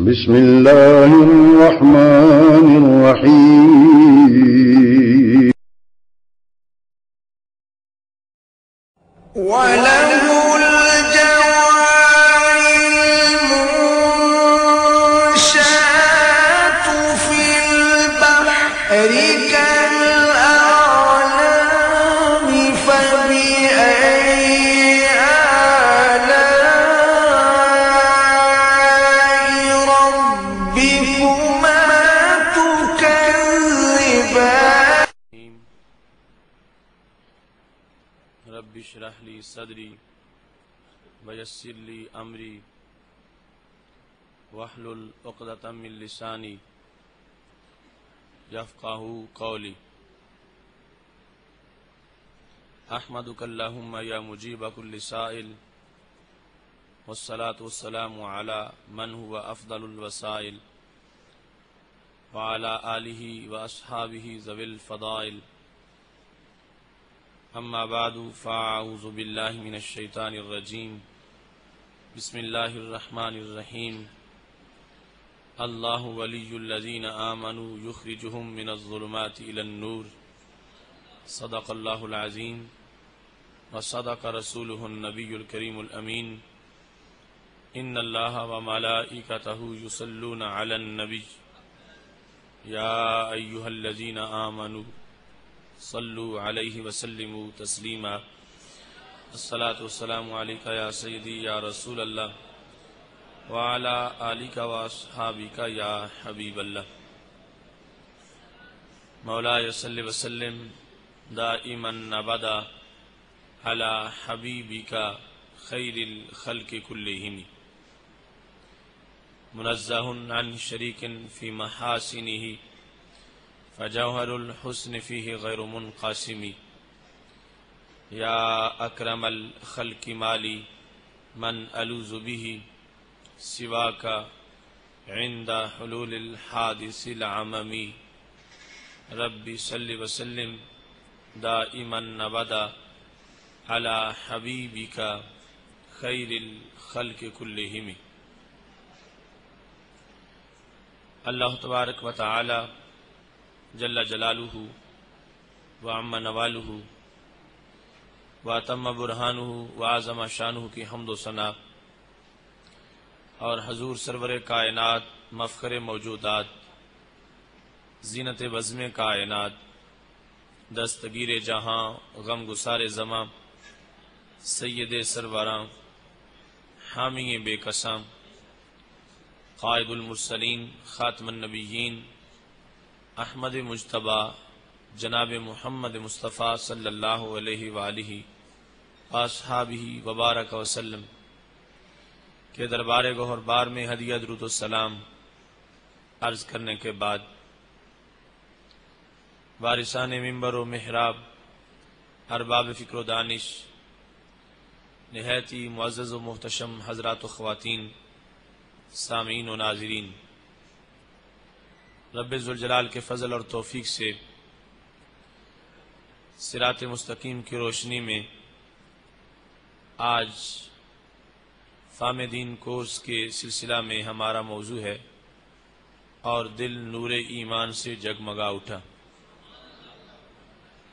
بسم الله الرحمن الرحيم وله الجوار المنشآت في البحر كالأعلام فبأي آلاء ربكما تكذبان رب اشرح لي صدري ويسر لي امري واحلل عقدة من لساني يفقهوا قولي احمدك اللهم يا مجيب كل سائل والصلاة والسلام على من هو افضل الوسائل وعلى آله واصحابه ذوي الفضائل اما بعد فاعوذ باللہ من الشیطان الرجیم بسم اللہ الرحمن الرحیم اللہ ولی الذین آمنوا یخرجهم من الظلمات الى النور صدق اللہ العظیم وصدق رسولہ النبی الکریم الامین ان اللہ وملائکتہ یصلون علی النبی یا ایہا الذین آمنوا صلوا علیہ وسلموا تسلیما الصلاة والسلام علیکہ یا سیدی یا رسول اللہ وعلا آلکہ واصحابکہ یا حبیب اللہ مولاي صل وسلم دائما ابدا علی حبیبکہ خیر الخلق کلہم منزہ عن شریک فی محاسنہ فجوہر الحسن فیہ غیر منقاسم یا اکرم الخلق مالی من الوذ بہ سواک عند حلول الحادث العممی رب صل وسلم دائما ابدا علی حبیبک خیر الخلق کلہم۔ اللہ تبارک و تعالی جل جلالہ وعم نوالہ واتم برہانہ وعظم شانہ کی حمد و ثنا اور حضور سرور کائنات مفخر موجودات زینت بزم کائنات دستگیر جہاں غم گسار زماں سید سروراں حامی بے قسام قائد المرسلین خاتم النبیین احمد مجتبی جناب محمد مصطفیٰ صلی اللہ علیہ وآلہ واصحابہ وبارک وسلم کے دربار گوہر بار میں ہدیہ درود السلام عرض کرنے کے بعد وارثان منبر و محراب ارباب فکر و دانش نہایت ہی معزز و محتشم حضرات و خواتین سامعین و ناظرین، رب ذوالجلال کے فضل اور توفیق سے صراط مستقیم کی روشنی میں آج فہم دین کورس کے سلسلہ میں ہمارا موضوع ہے اور دل نور ایمان سے جگمگا اٹھا۔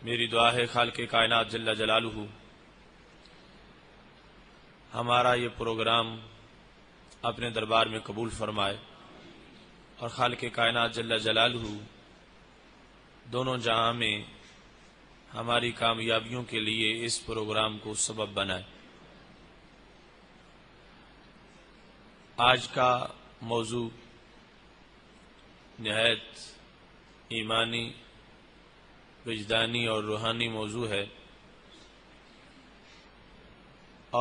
میری دعا ہے خالق کائنات جل جلالہ ہمارا یہ پروگرام اپنے دربار میں قبول فرمائے اور خالق کائنات جل جلالہ دونوں جہاں میں ہماری کامیابیوں کے لیے اس پروگرام کو سبب بنائے۔ آج کا موضوع نہایت ایمانی، وجدانی اور روحانی موضوع ہے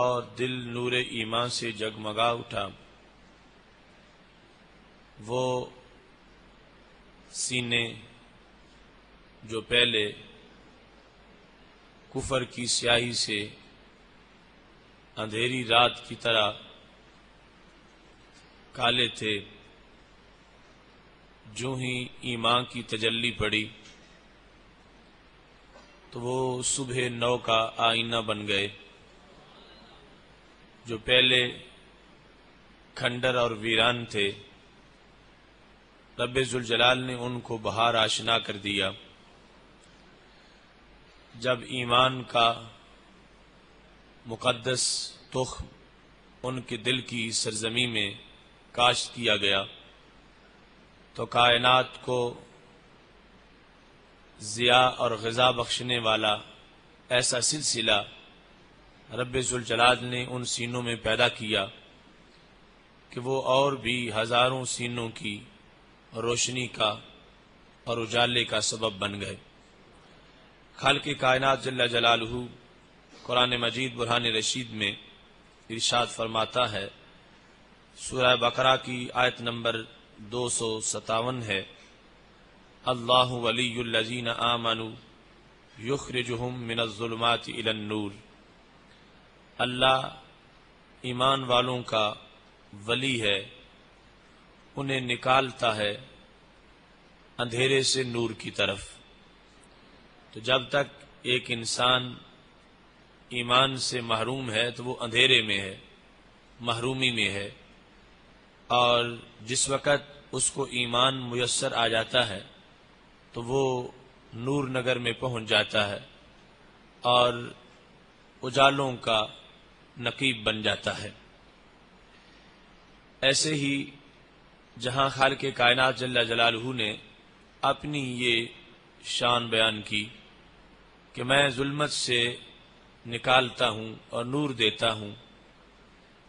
اور دل نور ایمان سے جگمگا اٹھا۔ وہ سینے جو پہلے کفر کی سیاہی سے اندھیری رات کی طرح کالے تھے، جو ہی ایمان کی تجلی پڑی تو وہ صبح نو کا آئینہ بن گئے۔ جو پہلے کھنڈر اور ویران تھے رب ذوالجلال نے ان کو بہار آشنا کر دیا جب ایمان کا مقدس تخم ان کے دل کی سرزمین میں کاشت کیا گیا تو کائنات کو ضیاء اور غذا بخشنے والا ایسا سلسلہ رب ذوالجلال نے ان سینوں میں پیدا کیا کہ وہ اور بھی ہزاروں سینوں کی روشنی کا اور اجالے کا سبب بن گئے۔ خالق کائنات جل جلالہ قرآن مجید برہان رشید میں ارشاد فرماتا ہے، سورہ بقرہ کی آیت نمبر 257 ہے، اللہ ولی الذین آمنوا یخرجہم من الظلمات الی النور۔ اللہ ایمان والوں کا ولی ہے، انہیں نکالتا ہے اندھیرے سے نور کی طرف۔ تو جب تک ایک انسان ایمان سے محروم ہے تو وہ اندھیرے میں ہے، محرومی میں ہے، اور جس وقت اس کو ایمان میسر آ جاتا ہے تو وہ نور نگر میں پہنچ جاتا ہے اور اجالوں کا نقیب بن جاتا ہے۔ ایسے ہی جہاں خالق کائنات جل جلالہ نے اپنی یہ شان بیان کی کہ میں ظلمت سے نکالتا ہوں اور نور دیتا ہوں،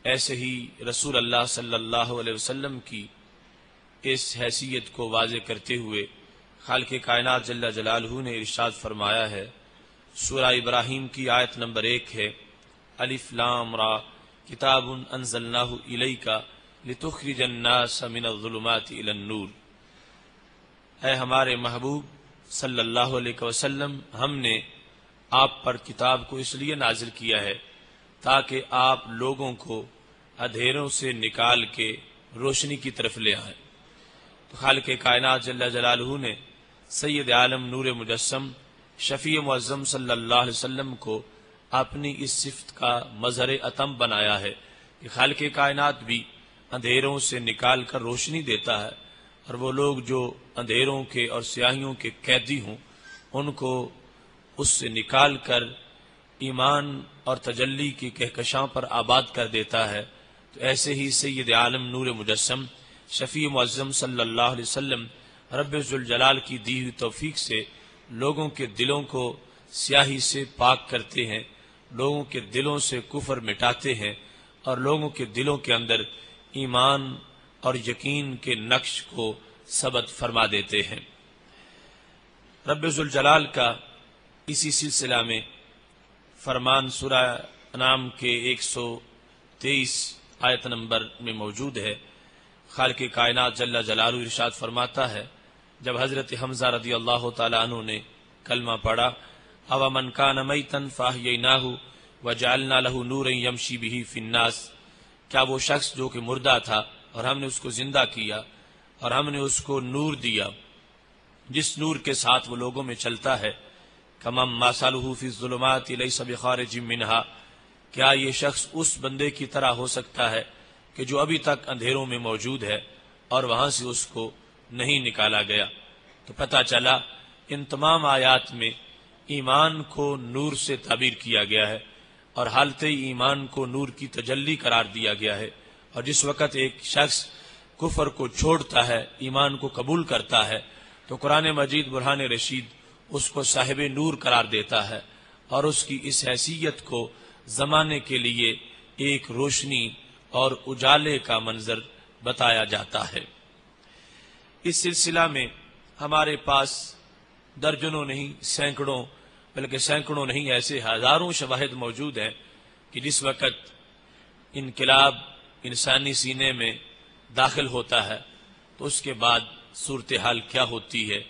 ایسے ہی رسول اللہ صلی اللہ علیہ وسلم کی اس حیثیت کو واضح کرتے ہوئے خالق کائنات جل جلالہ نے ارشاد فرمایا ہے، سورہ ابراہیم کی آیت نمبر 1 ہے، الف لام را کتاب انزلناہ الیک لتخرج الناس من الظلمات الی النور۔ اے ہمارے محبوب صلی اللہ علیہ وسلم، ہم نے آپ پر کتاب کو اس لیے نازل کیا ہے تاکہ آپ لوگوں کو اندھیروں سے نکال کے روشنی کی طرف لے آئیں۔ تو خالق کائنات جل جلالہ نے سید عالم نور مجسم شفیع معظم صلی اللہ علیہ وسلم کو اپنی اس صفت کا مظہر اتم بنایا ہے کہ خالق کائنات بھی اندھیروں سے نکال کر روشنی دیتا ہے، اور وہ لوگ جو اندھیروں کے اور سیاہیوں کے قیدی ہوں ان کو اس سے نکال کر ایمان اور تجلی کی کہکشاں پر آباد کر دیتا ہے۔ تو ایسے ہی سید عالم نور مجسم شفیع معظم صلی اللہ علیہ وسلم رب ذوالجلال کی دی ہوئی توفیق سے لوگوں کے دلوں کو سیاہی سے پاک کرتے ہیں، لوگوں کے دلوں سے کفر مٹاتے ہیں، اور لوگوں کے دلوں کے اندر ایمان اور یقین کے نقش کو ثبت فرما دیتے ہیں۔ رب ذوالجلال کا اسی سلسلہ میں فرمان سورہ انعام کے 123 آیت نمبر میں موجود ہے۔ خالق کائنات جل جلالہ ارشاد فرماتا ہے، جب حضرت حمزہ رضی اللہ تعالیٰ عنہ نے کلمہ پڑھا، او من کان میتا فاحییناہ وجعلنا لہ نورا یمشی بہ فی الناس، کیا وہ شخص جو کہ مردہ تھا اور ہم نے اس کو زندہ کیا اور ہم نے اس کو نور دیا جس نور کے ساتھ وہ لوگوں میں چلتا ہے، کمم مثلہ فی الظلمات لیس بخارج منہا، کیا یہ شخص اس بندے کی طرح ہو سکتا ہے کہ جو ابھی تک اندھیروں میں موجود ہے اور وہاں سے اس کو نہیں نکالا گیا۔ تو پتہ چلا ان تمام آیات میں ایمان کو نور سے تعبیر کیا گیا ہے اور حالت ایمان کو نور کی تجلی قرار دیا گیا ہے، اور جس وقت ایک شخص کفر کو چھوڑتا ہے، ایمان کو قبول کرتا ہے، تو قرآن مجید برہان رشید اس کو صاحب نور قرار دیتا ہے اور اس کی اس حیثیت کو زمانے کے لیے ایک روشنی اور اجالے کا منظر بتایا جاتا ہے۔ اس سلسلہ میں ہمارے پاس درجنوں نہیں سینکڑوں بلکہ سینکڑوں نہیں ایسے ہزاروں شواہد موجود ہیں کہ جس وقت انقلاب انسانی سینے میں داخل ہوتا ہے تو اس کے بعد صورتحال کیا ہوتی ہے،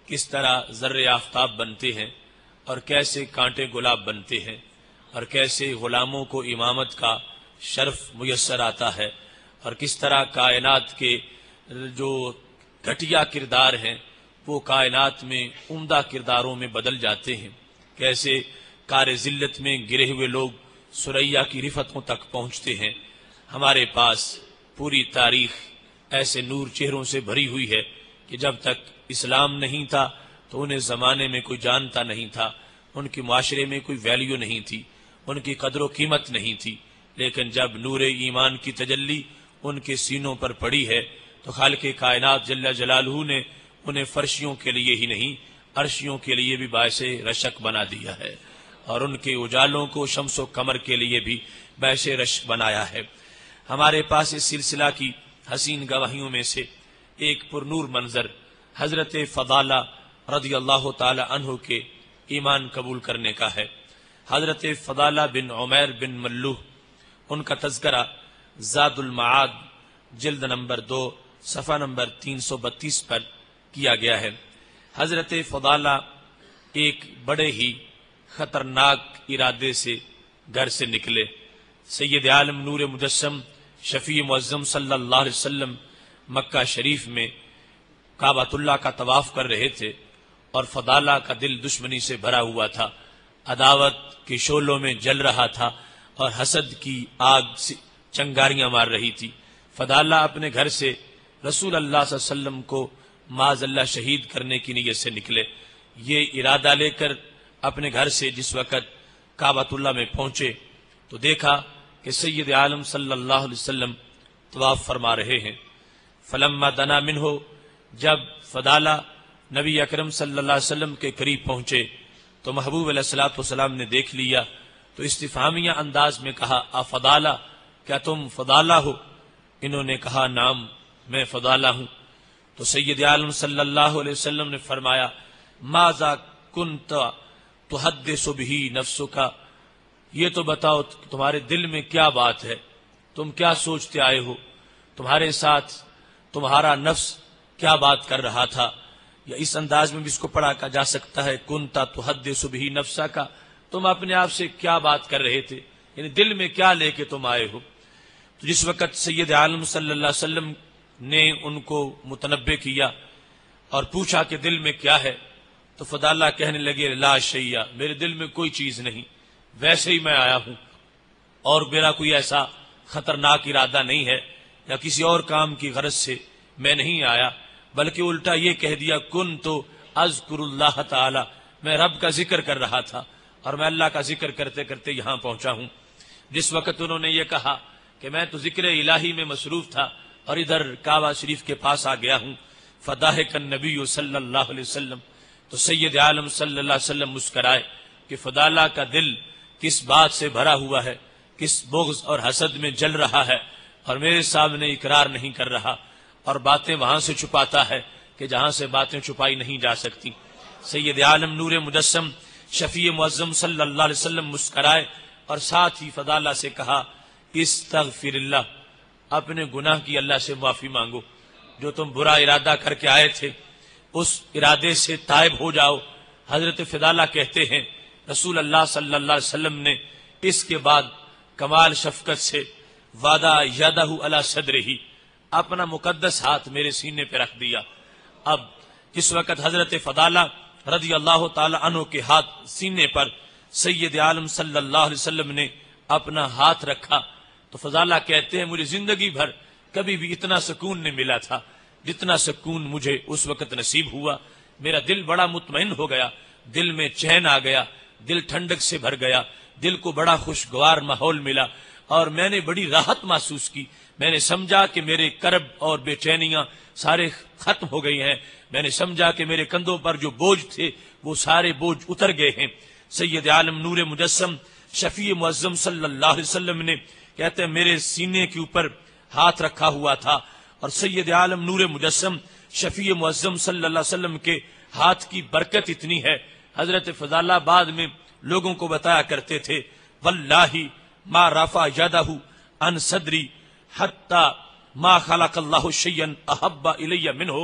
کس طرح ذرے آفتاب بنتے ہیں اور کیسے کانٹے گلاب بنتے ہیں اور کیسے غلاموں کو امامت کا شرف میسر آتا ہے، اور کس طرح کائنات کے جو گھٹیا کردار ہیں وہ کائنات میں عمدہ کرداروں میں بدل جاتے ہیں، کیسے کار ذلت میں گرے ہوئے لوگ ثریا کی رفتوں تک پہنچتے ہیں۔ ہمارے پاس پوری تاریخ ایسے نور چہروں سے بھری ہوئی ہے کہ جب تک اسلام نہیں تھا تو انہیں زمانے میں کوئی جانتا نہیں تھا، ان کی معاشرے میں کوئی ویلیو نہیں تھی، ان کی قدر و قیمت نہیں تھی، لیکن جب نور ایمان کی تجلی ان کے سینوں پر پڑی ہے تو خالق کائنات جل جلالہ نے انہیں فرشیوں کے لیے ہی نہیں عرشیوں کے لیے بھی باعث رشک بنا دیا ہے، اور ان کے اجالوں کو شمس و قمر کے لیے بھی باعث رشک بنایا ہے۔ ہمارے پاس اس سلسلہ کی حسین گواہیوں میں سے ایک پرنور منظر حضرت فضالہ رضی اللہ تعالی عنہ کے ایمان قبول کرنے کا ہے۔ حضرت فضالہ بن عمیر بن ملوح، ان کا تذکرہ زاد المعاد جلد نمبر 2 صفحہ نمبر 332 پر کیا گیا ہے۔ حضرت فضالہ ایک بڑے ہی خطرناک ارادے سے گھر سے نکلے۔ سید عالم نور مجسم شفیع معظم صلی اللہ علیہ وسلم مکہ شریف میں کعبۃ اللہ کا طواف کر رہے تھے، اور فضالہ کا دل دشمنی سے بھرا ہوا تھا، عداوت کی شعلوں میں جل رہا تھا، اور حسد کی آگ سے چنگاریاں مار رہی تھی۔ فضالہ اپنے گھر سے رسول اللہ صلی اللہ علیہ وسلم کو معاذ اللہ شہید کرنے کی نیت سے نکلے۔ یہ ارادہ لے کر اپنے گھر سے جس وقت کعبۃ اللہ میں پہنچے تو دیکھا کہ سید عالم صلی اللہ علیہ وسلم طواف فرما رہے ہیں۔ فلما دنا منہ، جب فضالہ نبی اکرم صلی اللہ علیہ وسلم کے قریب پہنچے تو محبوب علیہ الصلوۃ والسلام نے دیکھ لیا تو استفہامیہ انداز میں کہا، فضالہ، کیا تم فضالہ ہو؟ انہوں نے کہا، نام، میں فضالہ ہوں۔ تو سید عالم صلی اللہ علیہ وسلم نے فرمایا، ماذا کنت تحدث بہ نفسک، یہ تو بتاؤ تمہارے دل میں کیا بات ہے، تم کیا سوچتے آئے ہو، تمہارے ساتھ تمہارا نفس کیا بات کر رہا تھا؟ یا اس انداز میں بھی اس کو پڑھا جا سکتا ہے، کنت تحدث بہ نفسک، تم اپنے آپ سے کیا بات کر رہے تھے، یعنی دل میں کیا لے کے تم آئے ہو۔ تو جس وقت سید عالم صلی اللہ علیہ وسلم نے ان کو متنبہ کیا اور پوچھا کہ دل میں کیا ہے، تو فضالہ کہنے لگے، لا شیء، میرے دل میں کوئی چیز نہیں، ویسے ہی میں آیا ہوں، اور میرا کوئی ایسا خطرناک ارادہ نہیں ہے یا کسی اور کام کی غرض سے میں نہیں آیا، بلکہ الٹا یہ کہہ دیا، کنت اذکر اللہ تعالی، میں رب کا ذکر کر رہا تھا اور میں اللہ کا ذکر کرتے کرتے یہاں پہنچا ہوں۔ جس وقت انہوں نے یہ کہا کہ میں تو ذکر الہی میں مصروف تھا اور ادھر کعبہ شریف کے پاس آ گیا ہوں، فضاحک النبی صلی اللہ علیہ وسلم، تو سید عالم صلی اللہ علیہ وسلم مسکرائے کہ فضالہ کا دل کس بات سے بھرا ہوا ہے، کس بغض اور حسد میں جل رہا ہے، اور میرے سامنے اقرار نہیں کر رہا، اور باتیں وہاں سے چھپاتا ہے کہ جہاں سے باتیں چھپائی نہیں جا سکتی۔ سید عالم نور مجسم شفیع معظم صلی اللہ علیہ وسلم مسکرائے اور ساتھ ہی فضالہ سے کہا، استغفر اللہ، اپنے گناہ کی اللہ سے معافی مانگو، جو تم برا ارادہ کر کے آئے تھے اس ارادے سے تائب ہو جاؤ۔ حضرت فضالہ کہتے ہیں، رسول اللہ صلی اللہ علیہ وسلم نے اس کے بعد کمال شفقت سے وعدہ یدہ علی صدرہ، اپنا مقدس ہاتھ میرے سینے پہ رکھ دیا۔ اب جس وقت حضرت فضالہ رضی اللہ تعالی عنہ کے ہاتھ سینے پر سید عالم صلی اللہ علیہ وسلم نے اپنا ہاتھ رکھا تو فضالہ کہتے ہیں، مجھے زندگی بھر کبھی بھی اتنا سکون نہیں ملا تھا جتنا سکون مجھے اس وقت نصیب ہوا۔ میرا دل بڑا مطمئن ہو گیا، دل میں چین آ گیا، دل ٹھنڈک سے بھر گیا، دل کو بڑا خوشگوار ماحول ملا، اور میں نے بڑی راحت محسوس کی۔ میں نے سمجھا کہ میرے کرب اور بے چینیاں سارے ختم ہو گئی ہیں، میں نے سمجھا کہ میرے کندھوں پر جو بوجھ تھے وہ سارے بوجھ اتر گئے ہیں۔ سید عالم نور مجسم شفیع معظم صلی اللہ علیہ وسلم نے کہتے ہیں میرے سینے کے اوپر ہاتھ رکھا ہوا تھا، اور سید عالم نور مجسم شفیع معظم صلی اللہ علیہ وسلم کے ہاتھ کی برکت اتنی ہے، حضرت فضالہ بعد میں لوگوں کو بتایا کرتے تھے، واللہ ما رفع یدہ عن صدری حتی ما خلق اللہ شیئا احب الی منہ۔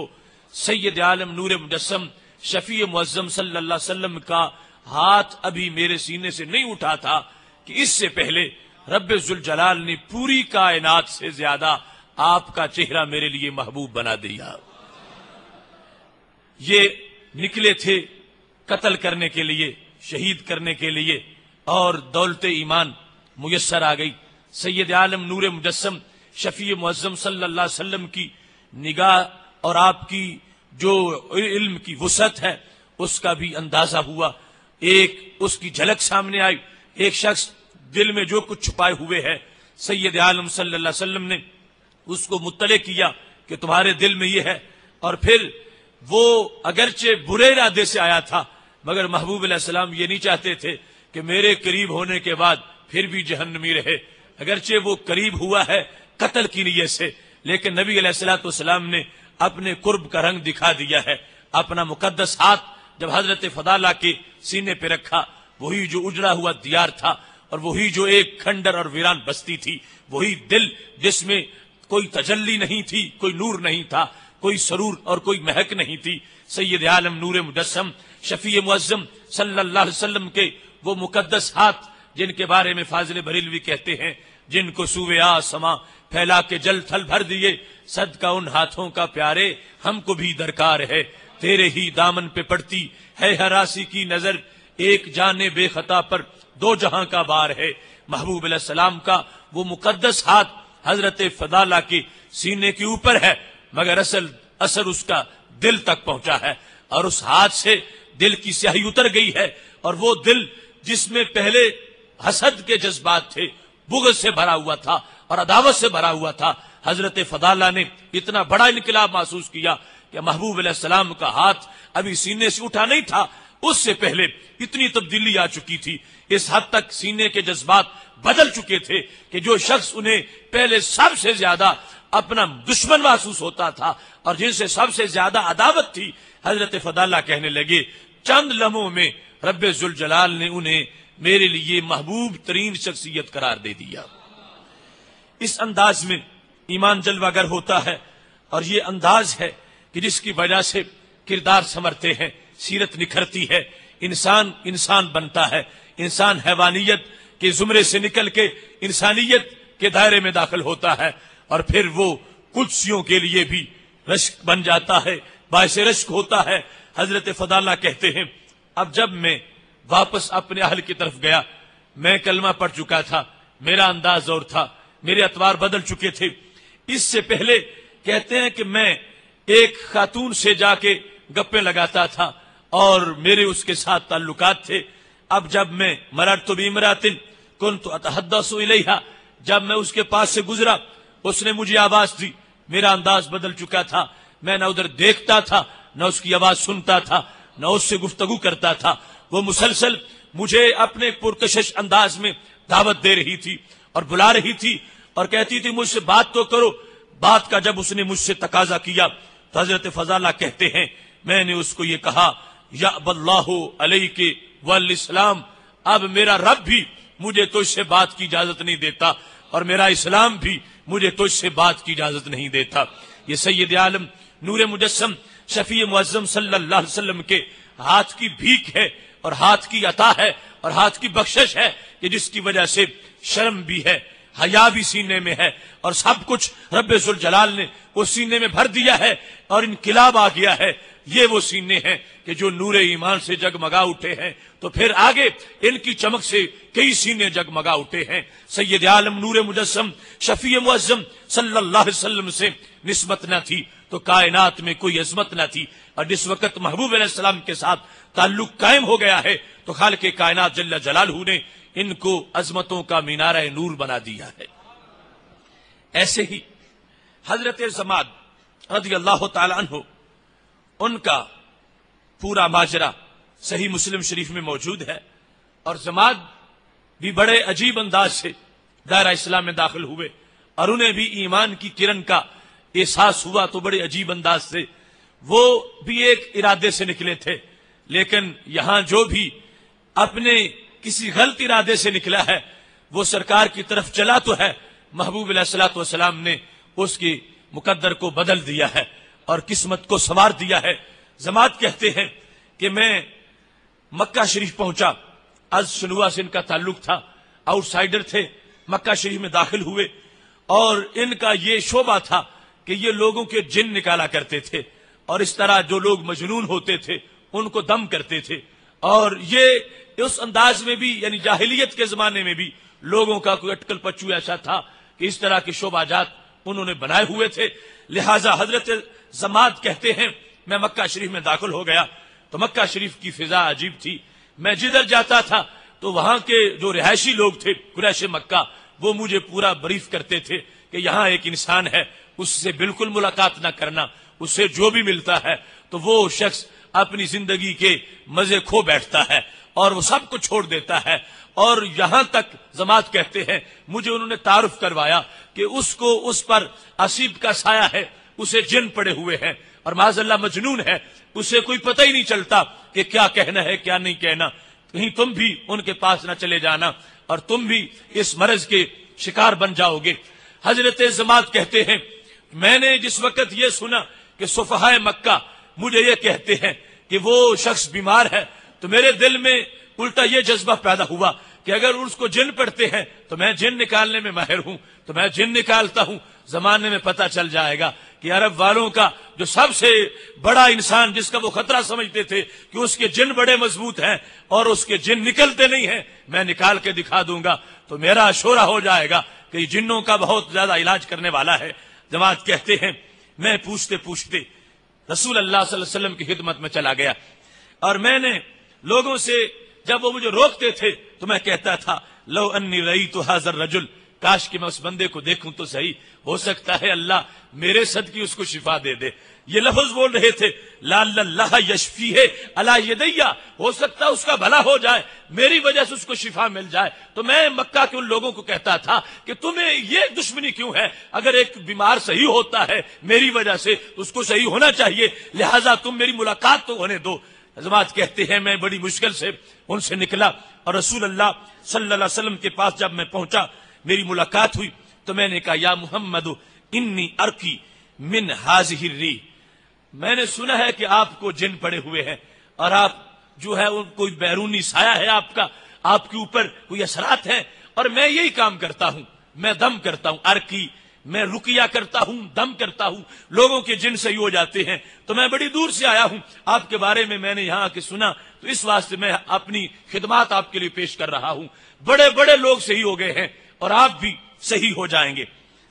سید عالم نور مجسم شفیع معظم صلی اللہ علیہ وسلم کا ہاتھ ابھی میرے سینے سے نہیں اٹھا تھا کہ اس سے پہلے رب ذوالجلال نے پوری کائنات سے زیادہ آپ کا چہرہ میرے لیے محبوب بنا دیا۔ یہ نکلے تھے قتل کرنے کے لیے، شہید کرنے کے لیے، اور دولت ایمان میسر آ گئی۔ سید عالم نور مجسم شفیع معظم صلی اللہ علیہ وسلم کی نگاہ اور آپ کی جو علم کی وسعت ہے اس کا بھی اندازہ ہوا، ایک اس کی جھلک سامنے آئی، ایک شخص دل میں جو کچھ چھپائے ہوئے ہے سید عالم صلی اللہ علیہ وسلم نے اس کو مطلع کیا کہ تمہارے دل میں یہ ہے، اور پھر وہ اگرچہ برے ارادے سے آیا تھا مگر محبوب علیہ السلام یہ نہیں چاہتے تھے کہ میرے قریب ہونے کے بعد پھر بھی جہنمی رہے، اگرچہ وہ قریب ہوا ہے قتل کی نیت سے، لیکن نبی علیہ الصلوۃ والسلام نے اپنے قرب کا رنگ دکھا دیا ہے۔ اپنا مقدس ہاتھ جب حضرت فضالہ کے سینے پہ رکھا، وہی جو اجڑا ہوا دیار تھا اور وہی جو ایک کھنڈر اور ویران بستی تھی، وہی دل جس میں کوئی تجلی نہیں تھی، کوئی نور نہیں تھا، کوئی سرور اور کوئی مہک نہیں تھی، سید عالم نور مجسم شفیع معظم صلی اللہ علیہ وسلم کے وہ مقدس ہاتھ جن کے بارے میں فاضل بریلوی کہتے ہیں جن کو سوئے آسماں پھیلا کے جل تھل بھر دیے، صدقہ ان ہاتھوں کا پیارے ہم کو بھی درکار ہے، تیرے ہی دامن پہ پڑتی ہے ہراسی کی نظر، ایک جانے بے خطا پر دو جہاں کا بار ہے۔ محبوب علیہ السلام کا وہ مقدس ہاتھ حضرت فضالہ کے سینے کے اوپر ہے مگر اصل اثر اس کا دل تک پہنچا ہے، اور اس ہاتھ سے دل کی سیاہی اتر گئی ہے، اور وہ دل جس میں پہلے حسد کے جذبات تھے، بغض سے بھرا ہوا تھا اور عداوت سے بھرا ہوا تھا، حضرت فضالہ نے اتنا بڑا انقلاب محسوس کیا کہ محبوب علیہ السلام کا ہاتھ ابھی سینے سے اٹھا نہیں تھا، اس سے پہلے اتنی تبدیلی آ چکی تھی، اس حد تک سینے کے جذبات بدل چکے تھے کہ جو شخص انہیں پہلے سب سے زیادہ اپنا دشمن محسوس ہوتا تھا اور جن سے سب سے زیادہ عداوت تھی، حضرت فضالہ کہنے لگے چند لمحوں میں رب ذوالجلال نے انہیں میرے لیے محبوب ترین شخصیت قرار دے دیا۔ اس انداز میں ایمان جلوہ گر ہوتا ہے، اور یہ انداز ہے کہ جس کی وجہ سے کردار سنورتے ہیں، سیرت نکھرتی ہے، انسان بنتا ہے، انسان حیوانیت کے زمرے سے نکل کے انسانیت کے دائرے میں داخل ہوتا ہے، اور پھر وہ قدسیوں کے لیے بھی رشک بن جاتا ہے، باعث رشک ہوتا ہے۔ حضرت فضالہ کہتے ہیں اب جب میں واپس اپنے اہل کی طرف گیا، میں کلمہ پڑھ چکا تھا، میرا انداز اور تھا، میرے اطوار بدل چکے تھے۔ اس سے پہلے کہتے ہیں کہ میں ایک خاتون سے جا کے گپیں لگاتا تھا اور میرے اس کے ساتھ تعلقات تھے، اب جب میں مررت بامرأۃ کنت اتحدث الیہا، جب میں اس کے پاس سے گزرا اس نے مجھے آواز دی، میرا انداز بدل چکا تھا، میں نہ ادھر دیکھتا تھا نہ اس کی آواز سنتا تھا نہ اس سے گفتگو کرتا تھا، وہ مسلسل مجھے اپنے پرکشش انداز میں دعوت دے رہی تھی اور بلا رہی تھی اور کہتی تھی مجھ سے بات تو کرو۔ بات کا جب اس نے مجھ سے تقاضا کیا تو حضرت فضالہ کہتے ہیں میں نے اس کو یہ کہا یأبی اللہ علیک والاسلام، اب میرا رب بھی مجھے تجھ سے بات کی اجازت نہیں دیتا اور میرا اسلام بھی مجھے تجھ سے بات کی اجازت نہیں دیتا۔ یہ سید عالم نور مجسم شفیع معظم صلی اللہ علیہ وسلم کے ہاتھ کی بھیک ہے اور ہاتھ کی عطا ہے اور ہاتھ کی بخشش ہے کہ جس کی وجہ سے شرم بھی ہے، حیا بھی سینے میں ہے، اور سب کچھ رب ذوالجلال نے وہ سینے میں بھر دیا ہے اور انقلاب آ گیا ہے۔ یہ وہ سینے ہیں کہ جو نور ایمان سے جگمگا اٹھے ہیں، تو پھر آگے ان کی چمک سے کئی سینے جگمگا اٹھے ہیں۔ سید عالم نور مجسم شفیع معظم صلی اللہ علیہ وسلم سے نسبت نہ تھی تو کائنات میں کوئی عظمت نہ تھی، اور جس وقت محبوب علیہ السلام کے ساتھ تعلق قائم ہو گیا ہے تو خالق کائنات جل جلالہ نے ان کو عظمتوں کا مینارہ نور بنا دیا ہے۔ ایسے ہی حضرت زماد رضی اللہ تعالی عنہ، ان کا پورا ماجرا صحیح مسلم شریف میں موجود ہے، اور زماد بھی بڑے عجیب انداز سے دائرہ اسلام میں داخل ہوئے اور انہیں بھی ایمان کی کرن کا احساس ہوا، تو بڑے عجیب انداز سے وہ بھی ایک ارادے سے نکلے تھے، لیکن یہاں جو بھی اپنے کسی غلط ارادے سے نکلا ہے وہ سرکار کی طرف چلا تو ہے، محبوب علیہ الصلوۃ والسلام نے اس کی مقدر کو بدل دیا ہے اور قسمت کو سنوار دیا ہے۔ زماد کہتے ہیں کہ میں مکہ شریف پہنچا، از شنوا سے ان کا تعلق تھا، آؤٹ سائڈر تھے، مکہ شریف میں داخل ہوئے، اور ان کا یہ شعبہ تھا کہ یہ لوگوں کے جن نکالا کرتے تھے، اور اس طرح جو لوگ مجنون ہوتے تھے ان کو دم کرتے تھے، اور یہ اس انداز میں بھی یعنی جاہلیت کے زمانے میں بھی لوگوں کا کوئی اٹکل پچو ایسا تھا کہ اس طرح کے شعبہ جات انہوں نے بنائے ہوئے تھے۔ لہذا حضرت زماد کہتے ہیں میں مکہ شریف میں داخل ہو گیا تو مکہ شریف کی فضا عجیب تھی. میں جدھر جاتا تھا تو وہاں کے جو رہائشی لوگ تھے قریش مکہ وہ مجھے پورا بریف کرتے تھے کہ یہاں ایک انسان ہے، اس سے بالکل ملاقات نہ کرنا، اس سے جو بھی ملتا ہے تو وہ شخص اپنی زندگی کے مزے کھو بیٹھتا ہے اور وہ سب کو چھوڑ دیتا ہے. اور یہاں تک جماعت کہتے ہیں مجھے انہوں نے تعارف کروایا کہ اس پر اسیب کا سایہ ہے، اسے جن پڑے ہوئے ہیں اور معاذ اللہ مجنون ہے، اسے کوئی پتہ ہی نہیں چلتا کہ کیا کہنا ہے کیا نہیں کہنا. کہیں تم بھی ان کے پاس نہ چلے جانا اور تم بھی اس مرض کے شکار بن جاؤ گے. حضرت جماعت کہتے ہیں میں نے جس وقت یہ سنا کہ صفحائے مکہ مجھے یہ کہتے ہیں کہ وہ شخص بیمار ہے تو میرے دل میں الٹا یہ جذبہ پیدا ہوا کہ اگر اس کو جن پڑتے ہیں تو میں جن نکالنے میں ماہر ہوں، تو میں جن نکالتا ہوں. زمانے میں پتہ چل جائے گا کہ عرب والوں کا جو سب سے بڑا انسان جس کا وہ خطرہ سمجھتے تھے کہ اس کے جن بڑے مضبوط ہیں اور اس کے جن نکلتے نہیں ہیں، میں نکال کے دکھا دوں گا تو میرا شورا ہو جائے گا کہ جنوں کا بہت زیادہ علاج کرنے والا ہے. جماعت کہتے ہیں میں پوچھتے پوچھتے رسول اللہ صلی اللہ علیہ وسلم کی خدمت میں چلا گیا اور میں نے لوگوں سے جب وہ مجھے روکتے تھے تو میں کہتا تھا لو انی رأیت ھذا الرجل، کاش کہ میں اس بندے کو دیکھوں تو صحیح، ہو سکتا ہے اللہ میرے صدقے اس کو شفا دے دے. یہ لفظ بول رہے تھے لعل اللہ یشفیہ علی یدی، ہو سکتا ہے اس کا بھلا ہو جائے، میری وجہ سے اس کو شفا مل جائے. تو میں مکہ کے ان لوگوں کو کہتا تھا کہ تمہیں یہ دشمنی کیوں ہے؟ اگر ایک بیمار صحیح ہوتا ہے میری وجہ سے اس کو صحیح ہونا چاہیے، لہذا تم میری ملاقات تو ہونے دو. حضرات کہتے ہیں میں بڑی مشکل سے ان سے نکلا اور رسول اللہ صلی اللہ علیہ وسلم کے پاس جب میں پہنچا میری ملاقات ہوئی تو میں نے کہا یا محمد انی ارکی من ھذہ الریح، میں نے سنا ہے کہ آپ کو جن پڑے ہوئے ہیں اور آپ جو ہے ان کوئی بیرونی سایہ ہے آپ کا، آپ کے اوپر کوئی اثرات ہیں اور میں یہی کام کرتا ہوں، میں دم کرتا ہوں، ارکی میں رقیہ کرتا ہوں، دم کرتا ہوں، لوگوں کے جن صحیح ہو جاتے ہیں. تو میں بڑی دور سے آیا ہوں، آپ کے بارے میں نے یہاں آ کے سنا تو اس واسطے میں اپنی خدمات آپ کے لیے پیش کر رہا ہوں. بڑے بڑے لوگ صحیح ہو گئے ہیں اور آپ بھی صحیح ہو جائیں گے.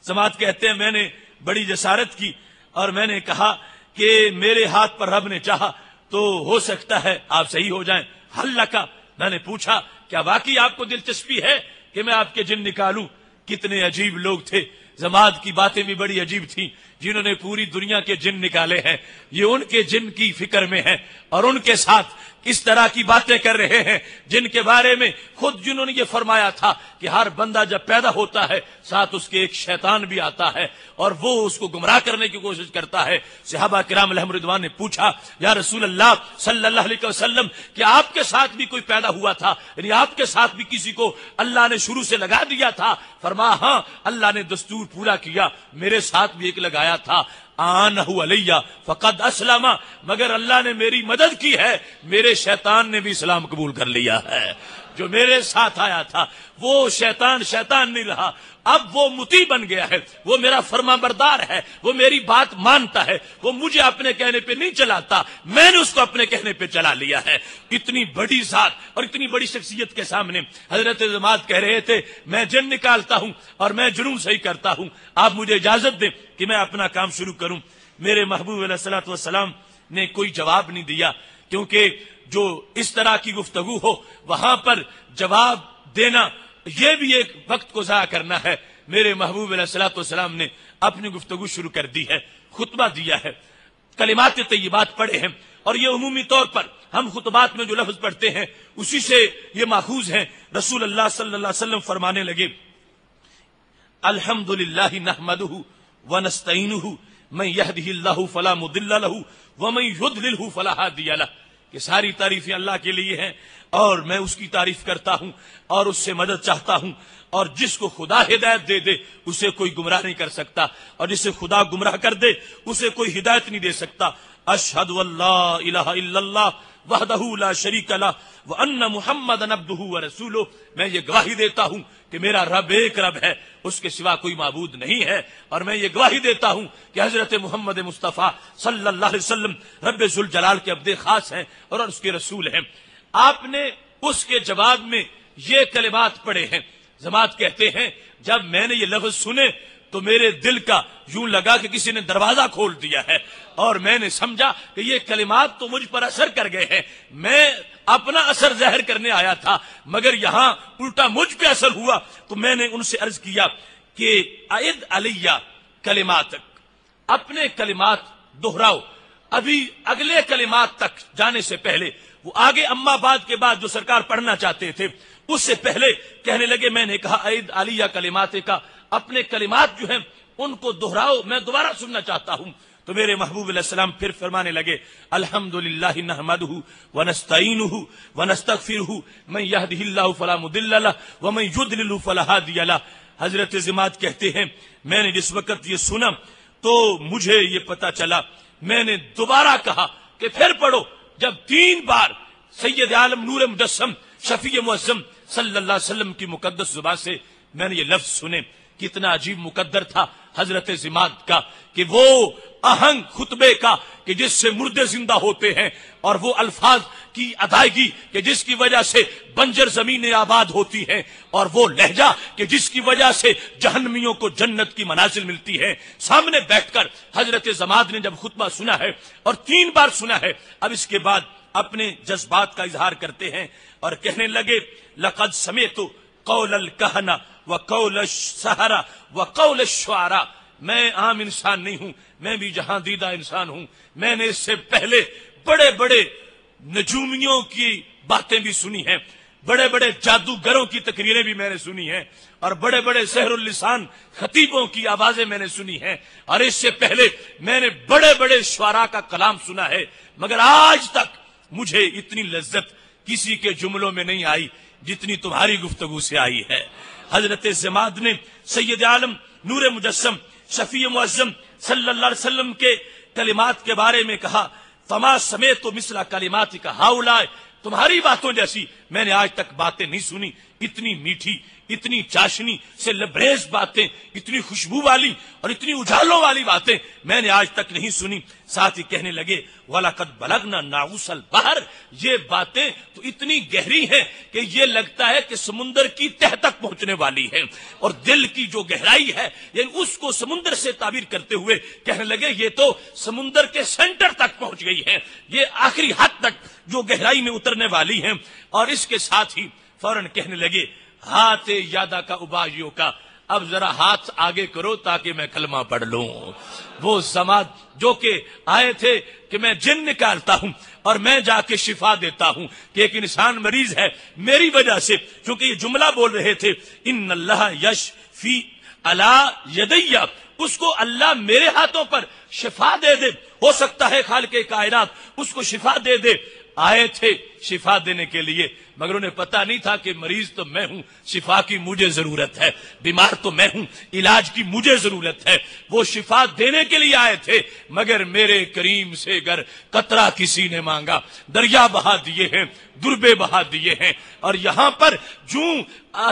سماعت کہتے ہیں میں نے بڑی جسارت کی اور میں نے کہا کہ میرے ہاتھ پر رب نے چاہا تو ہو سکتا ہے آپ صحیح ہو جائیں. حل لکا، میں نے پوچھا کیا واقعی آپ کو دلچسپی ہے کہ میں آپ کے جن نکالوں؟ کتنے عجیب لوگ تھے. جماعت کی باتیں بھی بڑی عجیب تھیں، جنہوں نے پوری دنیا کے جن نکالے ہیں یہ ان کے جن کی فکر میں ہیں اور ان کے ساتھ کس طرح کی باتیں کر رہے ہیں جن کے بارے میں خود جنہوں نے یہ فرمایا تھا کہ ہر بندہ جب پیدا ہوتا ہے ساتھ اس کے ایک شیطان بھی آتا ہے اور وہ اس کو گمراہ کرنے کی کوشش کرتا ہے. صحابہ کرام علیہم رضوان نے پوچھا یا رسول اللہ صلی اللہ علیہ وسلم کہ آپ کے ساتھ بھی کوئی پیدا ہوا تھا، یعنی آپ کے ساتھ بھی کسی کو اللہ نے شروع سے لگا دیا تھا؟ فرمایا ہاں اللہ نے دستور پورا کیا، میرے ساتھ بھی ایک لگایا تھا، آنہ علیہ فقد اسلم، مگر اللہ نے میری مدد کی ہے، میرے شیطان نے بھی اسلام قبول کر لیا ہے. جو میرے ساتھ آیا تھا وہ شیطان نہیں رہا، اب وہ مطیع بن گیا ہے، وہ میرا فرما بردار ہے، وہ میری بات مانتا ہے، وہ مجھے اپنے کہنے پہ نہیں چلاتا، میں نے اس کو اپنے کہنے پہ چلا لیا ہے. اتنی بڑی ذات اور اتنی بڑی شخصیت کے سامنے حضرت جماعت کہہ رہے تھے میں جن نکالتا ہوں اور میں جنون صحیح کرتا ہوں، آپ مجھے اجازت دیں کہ میں اپنا کام شروع کروں. میرے محبوب علیہ الصلوۃ والسلام نے کوئی جواب نہیں دیا، کیونکہ جو اس طرح کی گفتگو ہو وہاں پر جواب دینا یہ بھی ایک وقت کو ضائع کرنا ہے. میرے محبوب علیہ الصلوۃ والسلام نے اپنی گفتگو شروع کر دی ہے، خطبہ دیا ہے، کلمات طیبات پڑھے ہیں اور یہ عمومی طور پر ہم خطبات میں جو لفظ پڑھتے ہیں اسی سے یہ ماخوذ ہیں. رسول اللہ صلی اللہ علیہ وسلم فرمانے لگے الحمدللہ نحمدہ ونستعینہ من یہدہ اللہ فلا مضل لہ ومن یضللہ فلا ہادی لہ، کہ ساری تعریفیں اللہ کے لیے ہیں اور میں اس کی تعریف کرتا ہوں اور اس سے مدد چاہتا ہوں، اور جس کو خدا ہدایت دے دے اسے کوئی گمراہ نہیں کر سکتا اور جسے خدا گمراہ کر دے اسے کوئی ہدایت نہیں دے سکتا. اشہد ان لا الہ الا اللہ وحدہ لا شریک لہ وان محمدا عبدہ ورسولہ، میں یہ گواہی دیتا ہوں کہ میرا رب ایک رب ہے، اس کے سوا کوئی معبود نہیں ہے، اور میں یہ گواہی دیتا ہوں کہ حضرت محمد مصطفیٰ صلی اللہ علیہ وسلم رب ذوالجلال کے عبد خاص ہیں اور اس کے رسول ہیں. آپ نے اس کے جواب میں یہ کلمات پڑھے ہیں. جماعت کہتے ہیں جب میں نے یہ لفظ سنے تو میرے دل کا یوں لگا کہ کسی نے دروازہ کھول دیا ہے، اور میں نے سمجھا کہ یہ کلمات تو مجھ پر اثر کر گئے ہیں، میں اپنا اثر ظاہر کرنے آیا تھا مگر یہاں الٹا مجھ پہ اثر ہوا۔ تو میں نے ان سے عرض کیا کہ اعد علیہ کلماتک، اپنے کلمات دہراؤ، ابھی اگلے کلمات تک جانے سے پہلے وہ آگے اما بعد کے بعد جو سرکار پڑھنا چاہتے تھے اس سے پہلے کہنے لگے، میں نے کہا اعد علیہ کلمات کا، اپنے کلمات جو ہیں ان کو دہراؤ، میں دوبارہ سننا چاہتا ہوں۔ تو میرے محبوب علیہ السلام پھر فرمانے لگے، الحمدللہ نحمدہ ونستعینہ ونستغفرہ من یہدہ اللہ فلا مضل لہ ومن یضلل فلا ہادی لہ۔ حضرت ضماد کہتے ہیں میں نے جس وقت یہ سنا تو مجھے یہ پتا چلا، میں نے دوبارہ کہا کہ پھر پڑھو۔ جب 3 بار سید عالم نور مجسم شفیع معظم صلی اللہ علیہ وسلم کی مقدس زبان سے میں نے یہ لفظ سنے، کتنا عجیب مقدر تھا حضرت ضماد کا کہ وہ آہنگ خطبے کا کہ جس سے مردے زندہ ہوتے ہیں، اور وہ الفاظ کی ادائیگی کہ جس کی وجہ سے بنجر زمینیں آباد ہوتی ہیں، اور وہ لہجہ کہ جس کی وجہ سے جہنمیوں کو جنت کی منازل ملتی ہے، سامنے بیٹھ کر حضرت ضماد نے جب خطبہ سنا ہے اور 3 بار سنا ہے، اب اس کے بعد اپنے جذبات کا اظہار کرتے ہیں اور کہنے لگے، لقد سمعت قول الکہنہ وقول السحرہ وقول الشعراء۔ میں عام انسان نہیں ہوں، میں بھی جہاں دیدہ انسان ہوں، میں نے اس سے پہلے بڑے بڑے نجومیوں کی باتیں بھی سنی ہیں، بڑے بڑے جادوگروں کی تقریریں بھی میں نے سنی ہیں، اور بڑے بڑے سحر اللسان خطیبوں کی آوازیں میں نے سنی ہیں، اور اس سے پہلے میں نے بڑے بڑے شعراء کا کلام سنا ہے، مگر آج تک مجھے اتنی لذت کسی کے جملوں میں نہیں آئی جتنی تمہاری گفتگو سے آئی ہے۔ حضرت ضماد نے سید عالم نور مجسم شفیع معظم صلی اللہ علیہ وسلم کے کلمات کے بارے میں کہا، فما سمیت مثل کلماتک ہؤلاء، تمہاری باتوں جیسی میں نے آج تک باتیں نہیں سنی، اتنی میٹھی، اتنی چاشنی سے لبریز باتیں، اتنی خوشبو والی اور اتنی اجالوں والی باتیں میں نے آج تک نہیں سنی۔ ساتھ ہی کہنے لگے، وَلَقَدْ بَلَغْنَا نَاقُوسَ الْبَحْرِ، یہ باتیں تو اتنی گہری ہیں کہ یہ لگتا ہے کہ سمندر کی تہ تک پہنچنے والی ہیں، اور دل کی جو گہرائی ہے یعنی اس کو سمندر سے تعبیر کرتے ہوئے کہنے لگے یہ تو سمندر کے سینٹر تک پہنچ گئی ہیں، یہ آخری حد تک جو گہرائی میں اترنے والی ہیں۔ اور اس کے ساتھ ہی فوراً کہنے لگے، ہاتھ یادا کا اباجیوں کا، اب ذرا ہاتھ آگے کرو تاکہ میں کلمہ پڑھ لوں۔ وہ ضماد جو کہ آئے تھے کہ میں جن نکالتا ہوں اور میں جا کے شفا دیتا ہوں، کہ ایک انسان مریض ہے میری وجہ سے، چونکہ یہ جملہ بول رہے تھے، ان اللہ یشفی علی یدیہ، اس کو اللہ میرے ہاتھوں پر شفا دے دے، ہو سکتا ہے خالق کائنات اس کو شفا دے دے۔ آئے تھے شفا دینے کے لیے، مگر انہیں پتا نہیں تھا کہ مریض تو میں ہوں، شفا کی مجھے ضرورت ہے، بیمار تو میں ہوں، علاج کی مجھے ضرورت ہے۔ وہ شفا دینے کے لیے آئے تھے، مگر میرے کریم سے گر قطرہ کسی نے مانگا، دریا بہا دیے ہیں، دربے بہا دیے ہیں، اور یہاں پر جوں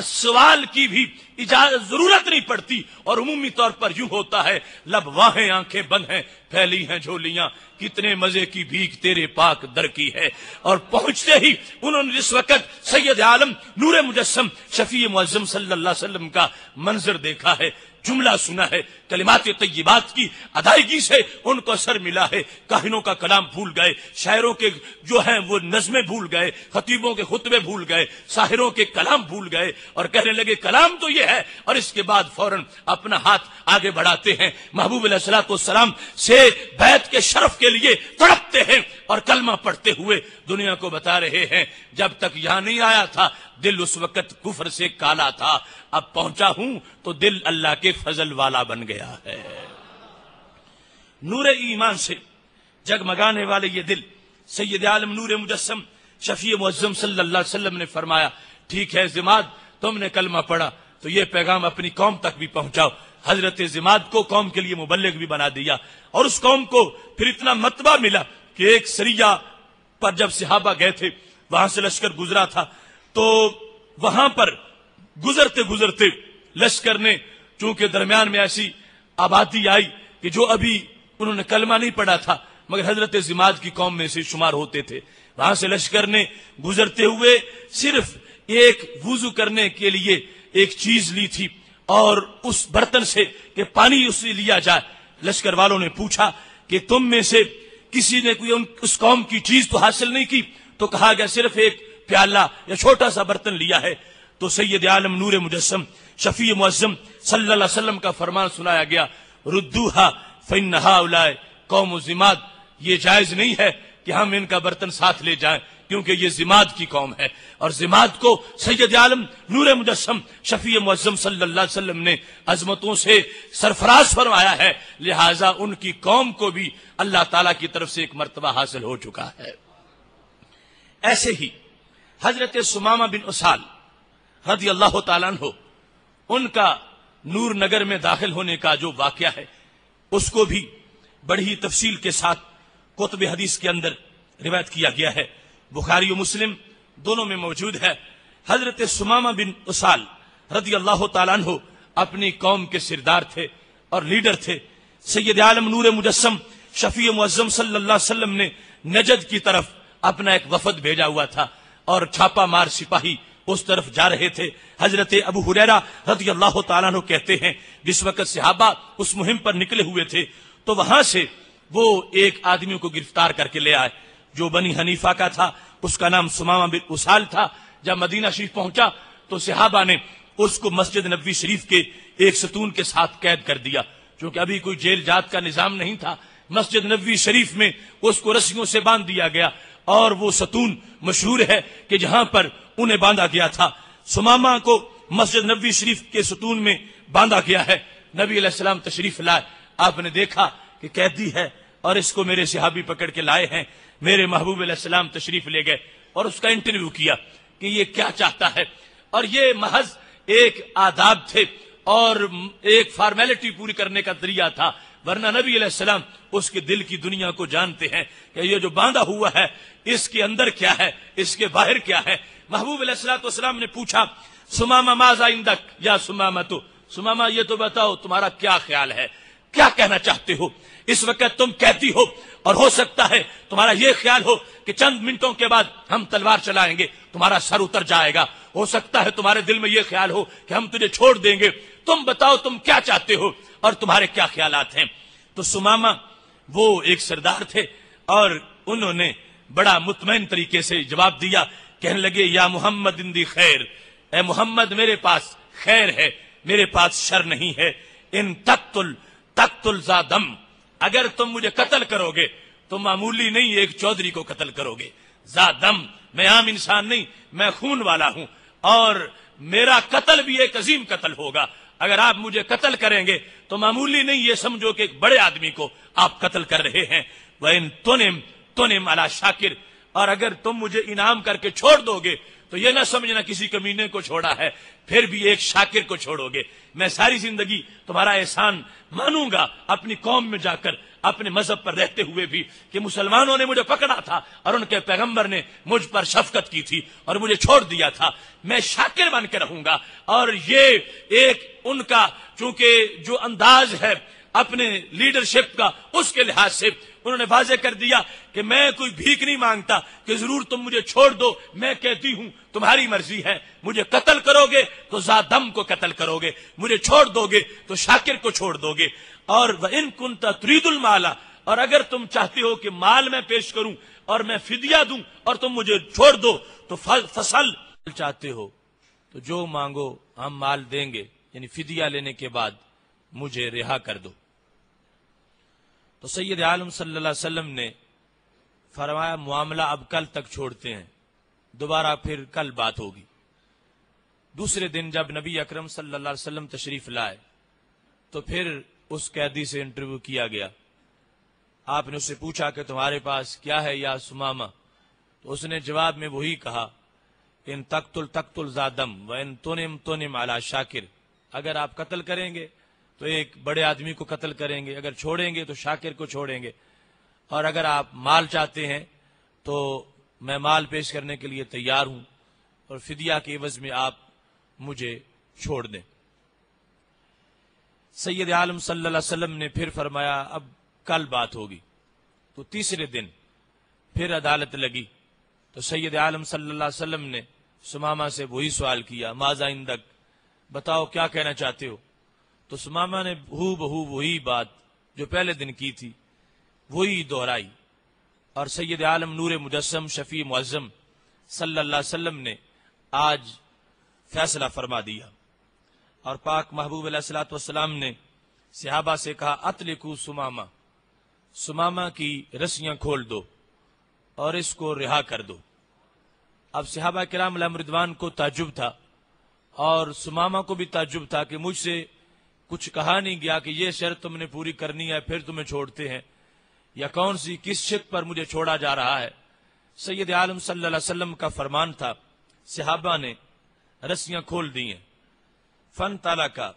سوال کی بھی اجازت ضرورت نہیں پڑتی، اور عمومی طور پر یوں ہوتا ہے، لب واہیں آنکھیں بند ہیں، پھیلی ہیں جھولیاں، کتنے مزے کی بھیک تیرے پاک در کی ہے۔ اور پہنچتے ہی انہوں نے جس وقت سید عالم نور مجسم شفیع معظم صلی اللہ علیہ وسلم کا منظر دیکھا ہے، جملہ سنا ہے، کلمات طیبات کی ادائیگی سے ان کو اثر ملا ہے، کاہنوں کا کلام بھول گئے، شاعروں کے جو ہیں وہ نظمیں بھول گئے، خطیبوں کے خطبے بھول گئے، ساحروں کے کلام بھول گئے، اور کہنے لگے کلام تو یہ ہے۔ اور اس کے بعد فوراً اپنا ہاتھ آگے بڑھاتے ہیں، محبوب علیہ الصلوۃ والسلام سے بیعت کے شرف کے لیے تڑپتے ہیں، اور کلمہ پڑھتے ہوئے دنیا کو بتا رہے ہیں، جب تک یہاں نہیں آیا تھا دل اس وقت کفر سے کالا تھا، اب پہنچا ہوں تو دل اللہ کے فضل والا بن گیا ہے۔ نور ایمان سے جگمگانے والے یہ دل، سید عالم نور مجسم شفیع معظم صلی اللہ علیہ وسلم نے فرمایا، ٹھیک ہے ضماد تم نے کلمہ پڑھا تو یہ پیغام اپنی قوم تک بھی پہنچاؤ۔ حضرت ضماد کو قوم کے لیے مبلغ بھی بنا دیا، اور اس قوم کو پھر اتنا مرتبہ ملا کہ ایک سریہ پر جب صحابہ گئے تھے، وہاں سے لشکر گزرا تھا، تو وہاں پر گزرتے گزرتے لشکر نے چونکہ درمیان میں ایسی آبادی آئی کہ جو ابھی انہوں نے کلمہ نہیں پڑھا تھا مگر حضرت ضماد کی قوم میں سے شمار ہوتے تھے، وہاں سے لشکر نے گزرتے ہوئے صرف ایک وضو کرنے کے لیے ایک چیز لی تھی، اور اس برتن سے کہ پانی اس سے لیا جائے. لشکر والوں نے پوچھا کہ تم میں سے کسی نے کوئی اس قوم کی چیز تو حاصل نہیں کی؟ تو کہا گیا صرف ایک پیالہ یا چھوٹا سا برتن لیا ہے. تو سید عالم نور مجسم شفیع معظم صلی اللہ علیہ وسلم کا فرمان سنایا گیا، ردوہا فإن ہؤلاء قوم ضماد. یہ جائز نہیں ہے کہ ہم ان کا برتن ساتھ لے جائیں کیونکہ یہ ضماد کی قوم ہے، اور ضماد کو سید عالم نور مجسم شفیع معظم صلی اللہ علیہ وسلم نے عظمتوں سے سرفراز فرمایا ہے، لہذا ان کی قوم کو بھی اللہ تعالیٰ کی طرف سے ایک مرتبہ حاصل ہو چکا ہے. ایسے ہی حضرت سمامہ بن اسال رضی اللہ تعالیٰ عنہ، ان کا نور نگر میں داخل ہونے کا جو واقعہ ہے اس کو بھی بڑی تفصیل کے ساتھ کتب حدیث کے اندر روایت کیا گیا ہے. بخاری و مسلم دونوں میں موجود ہے. حضرت سمامہ بن اسال رضی اللہ تعالیٰ عنہ اپنی قوم کے سردار تھے اور لیڈر تھے. سید عالم نور مجسم شفیع معظم صلی اللہ علیہ وسلم نے نجد کی طرف اپنا ایک وفد بھیجا ہوا تھا اور چھاپا مار سپاہی اس طرف جا رہے تھے. حضرت ابو ہریرہ رضی اللہ تعالیٰ عنہ کہتے ہیں جس وقت صحابہ اس مہم پر نکلے ہوئے تھے تو وہاں سے وہ ایک آدمی کو گرفتار کر کے لے آئے جو بنی حنیفہ کا تھا، اس کا نام سمامہ بن اسال تھا. جب مدینہ شریف پہنچا تو صحابہ نے اس کو مسجد نبوی شریف کے ایک ستون کے ساتھ قید کر دیا، چونکہ ابھی کوئی جیل جات کا نظام نہیں تھا. مسجد نبوی شریف میں اس کو رسیوں سے باندھ دیا گیا اور وہ ستون مشہور ہے کہ جہاں پر انہیں باندھا گیا تھا. سمامہ کو مسجد نبوی شریف کے ستون میں باندھا گیا ہے. نبی علیہ السلام تشریف لائے، آپ نے دیکھا کہ قیدی ہے اور اس کو میرے صحابی پکڑ کے لائے ہیں. میرے محبوب علیہ السلام تشریف لے گئے اور اس کا انٹرویو کیا کہ یہ کیا چاہتا ہے، اور یہ محض ایک آداب تھے اور ایک فارمیلٹی پوری کرنے کا ذریعہ تھا، ورنہ نبی علیہ السلام اس کے دل کی دنیا کو جانتے ہیں کہ یہ جو باندھا ہوا ہے اس کے اندر کیا ہے، اس کے باہر کیا ہے. محبوب علیہ السلام نے پوچھا سمامہ ماذا عندک یا سمامہ، تو سمامہ یہ تو بتاؤ تمہارا کیا خیال ہے، کیا کہنا چاہتے ہو؟ اس وقت تم کہتی ہو اور ہو سکتا ہے تمہارا یہ خیال ہو کہ چند منٹوں کے بعد ہم تلوار چلائیں گے، تمہارا سر اتر جائے گا. ہو سکتا ہے تمہارے دل میں یہ خیال ہو کہ ہم تجھے چھوڑ دیں گے. تم بتاؤ تم کیا چاہتے ہو اور تمہارے کیا خیالات ہیں. تو سمامہ وہ ایک سردار تھے اور انہوں نے بڑا مطمئن طریقے سے جواب دیا. کہنے لگے یا محمد اندی خیر، اے محمد میرے پاس خیر ہے، میرے پاس شر نہیں ہے. ان تقتل ذا دم، اگر تم مجھے قتل کرو گے تو معمولی نہیں ایک چودھری کو قتل کرو گے. ذا دم، میں عام انسان نہیں، میں خون والا ہوں اور میرا قتل بھی ایک عظیم قتل ہوگا. اگر آپ مجھے قتل کریں گے تو معمولی نہیں یہ سمجھو کہ ایک بڑے آدمی کو آپ قتل کر رہے ہیں. وَإِن تُنِمْ عَلَى شَاكِرٍ، اور اگر تم مجھے انعام کر کے چھوڑ دو گے تو یہ نہ سمجھنا کسی کمینے کو چھوڑا ہے، پھر بھی ایک شاکر کو چھوڑو گے. میں ساری زندگی تمہارا احسان مانوں گا اپنی قوم میں جا کر، اپنے مذہب پر رہتے ہوئے بھی، کہ مسلمانوں نے مجھے پکڑا تھا اور ان کے پیغمبر نے مجھ پر شفقت کی تھی اور مجھے چھوڑ دیا تھا. میں شاکر بن کے رہوں گا. اور یہ ایک ان کا چونکہ جو انداز ہے اپنے لیڈرشپ کا، اس کے لحاظ سے انہوں نے واضح کر دیا کہ میں کوئی بھیک نہیں مانگتا کہ ضرور تم مجھے چھوڑ دو. میں کہتی ہوں تمہاری مرضی ہے، مجھے قتل کرو گے تو ذادم کو قتل کرو گے، مجھے چھوڑ دو گے تو شاکر کو چھوڑ دو گے. اور وَإِن كُنْتَ تُرِيدُ الْمَالَ، اور اگر تم چاہتے ہو کہ مال میں پیش کروں اور میں فدیہ دوں اور تم مجھے چھوڑ دو تو فصل چاہتے ہو تو جو مانگو ہم مال دیں گے، یعنی فدیہ لینے کے بعد مجھے رہا کر دو. تو سید عالم صلی اللہ علیہ وسلم نے فرمایا معاملہ اب کل تک چھوڑتے ہیں، دوبارہ پھر کل بات ہوگی. دوسرے دن جب نبی اکرم صلی اللہ علیہ وسلم تشریف لائے تو پھر اس قیدی سے انٹرویو کیا گیا. آپ نے اس سے پوچھا کہ تمہارے پاس کیا ہے یا سمامہ؟ تو اس نے جواب میں وہی کہا ان تقتل زادم وان تنم علی شاکر، اگر آپ قتل کریں گے تو ایک بڑے آدمی کو قتل کریں گے، اگر چھوڑیں گے تو شاکر کو چھوڑیں گے، اور اگر آپ مال چاہتے ہیں تو میں مال پیش کرنے کے لیے تیار ہوں اور فدیہ کے عوض میں آپ مجھے چھوڑ دیں. سید عالم صلی اللہ علیہ وسلم نے پھر فرمایا اب کل بات ہوگی. تو تیسرے دن پھر عدالت لگی تو سید عالم صلی اللہ علیہ وسلم نے سمامہ سے وہی سوال کیا ماذا عندک، بتاؤ کیا کہنا چاہتے ہو؟ تو سمامہ نے ہو بہو وہی بات جو پہلے دن کی تھی وہی دہرائی، اور سید عالم نور مجسم شفیع معظم صلی اللہ علیہ وسلم نے آج فیصلہ فرما دیا۔ اور پاک محبوب علیہ الصلوۃ والسلام نے صحابہ سے کہا اطلقوا سمامہ، سمامہ کی رسیاں کھول دو اور اس کو رہا کر دو۔ اب صحابہ کرام علیہم رضوان کو تعجب تھا اور سمامہ کو بھی تعجب تھا کہ مجھ سے کچھ کہا نہیں گیا کہ یہ شرط تم نے پوری کرنی ہے پھر تمہیں چھوڑتے ہیں، یا کون سی کس شرط پر مجھے چھوڑا جا رہا ہے۔ سید عالم صلی اللہ علیہ وسلم کا فرمان تھا، صحابہ نے رسیاں کھول دی ہیں۔ فن تالا کا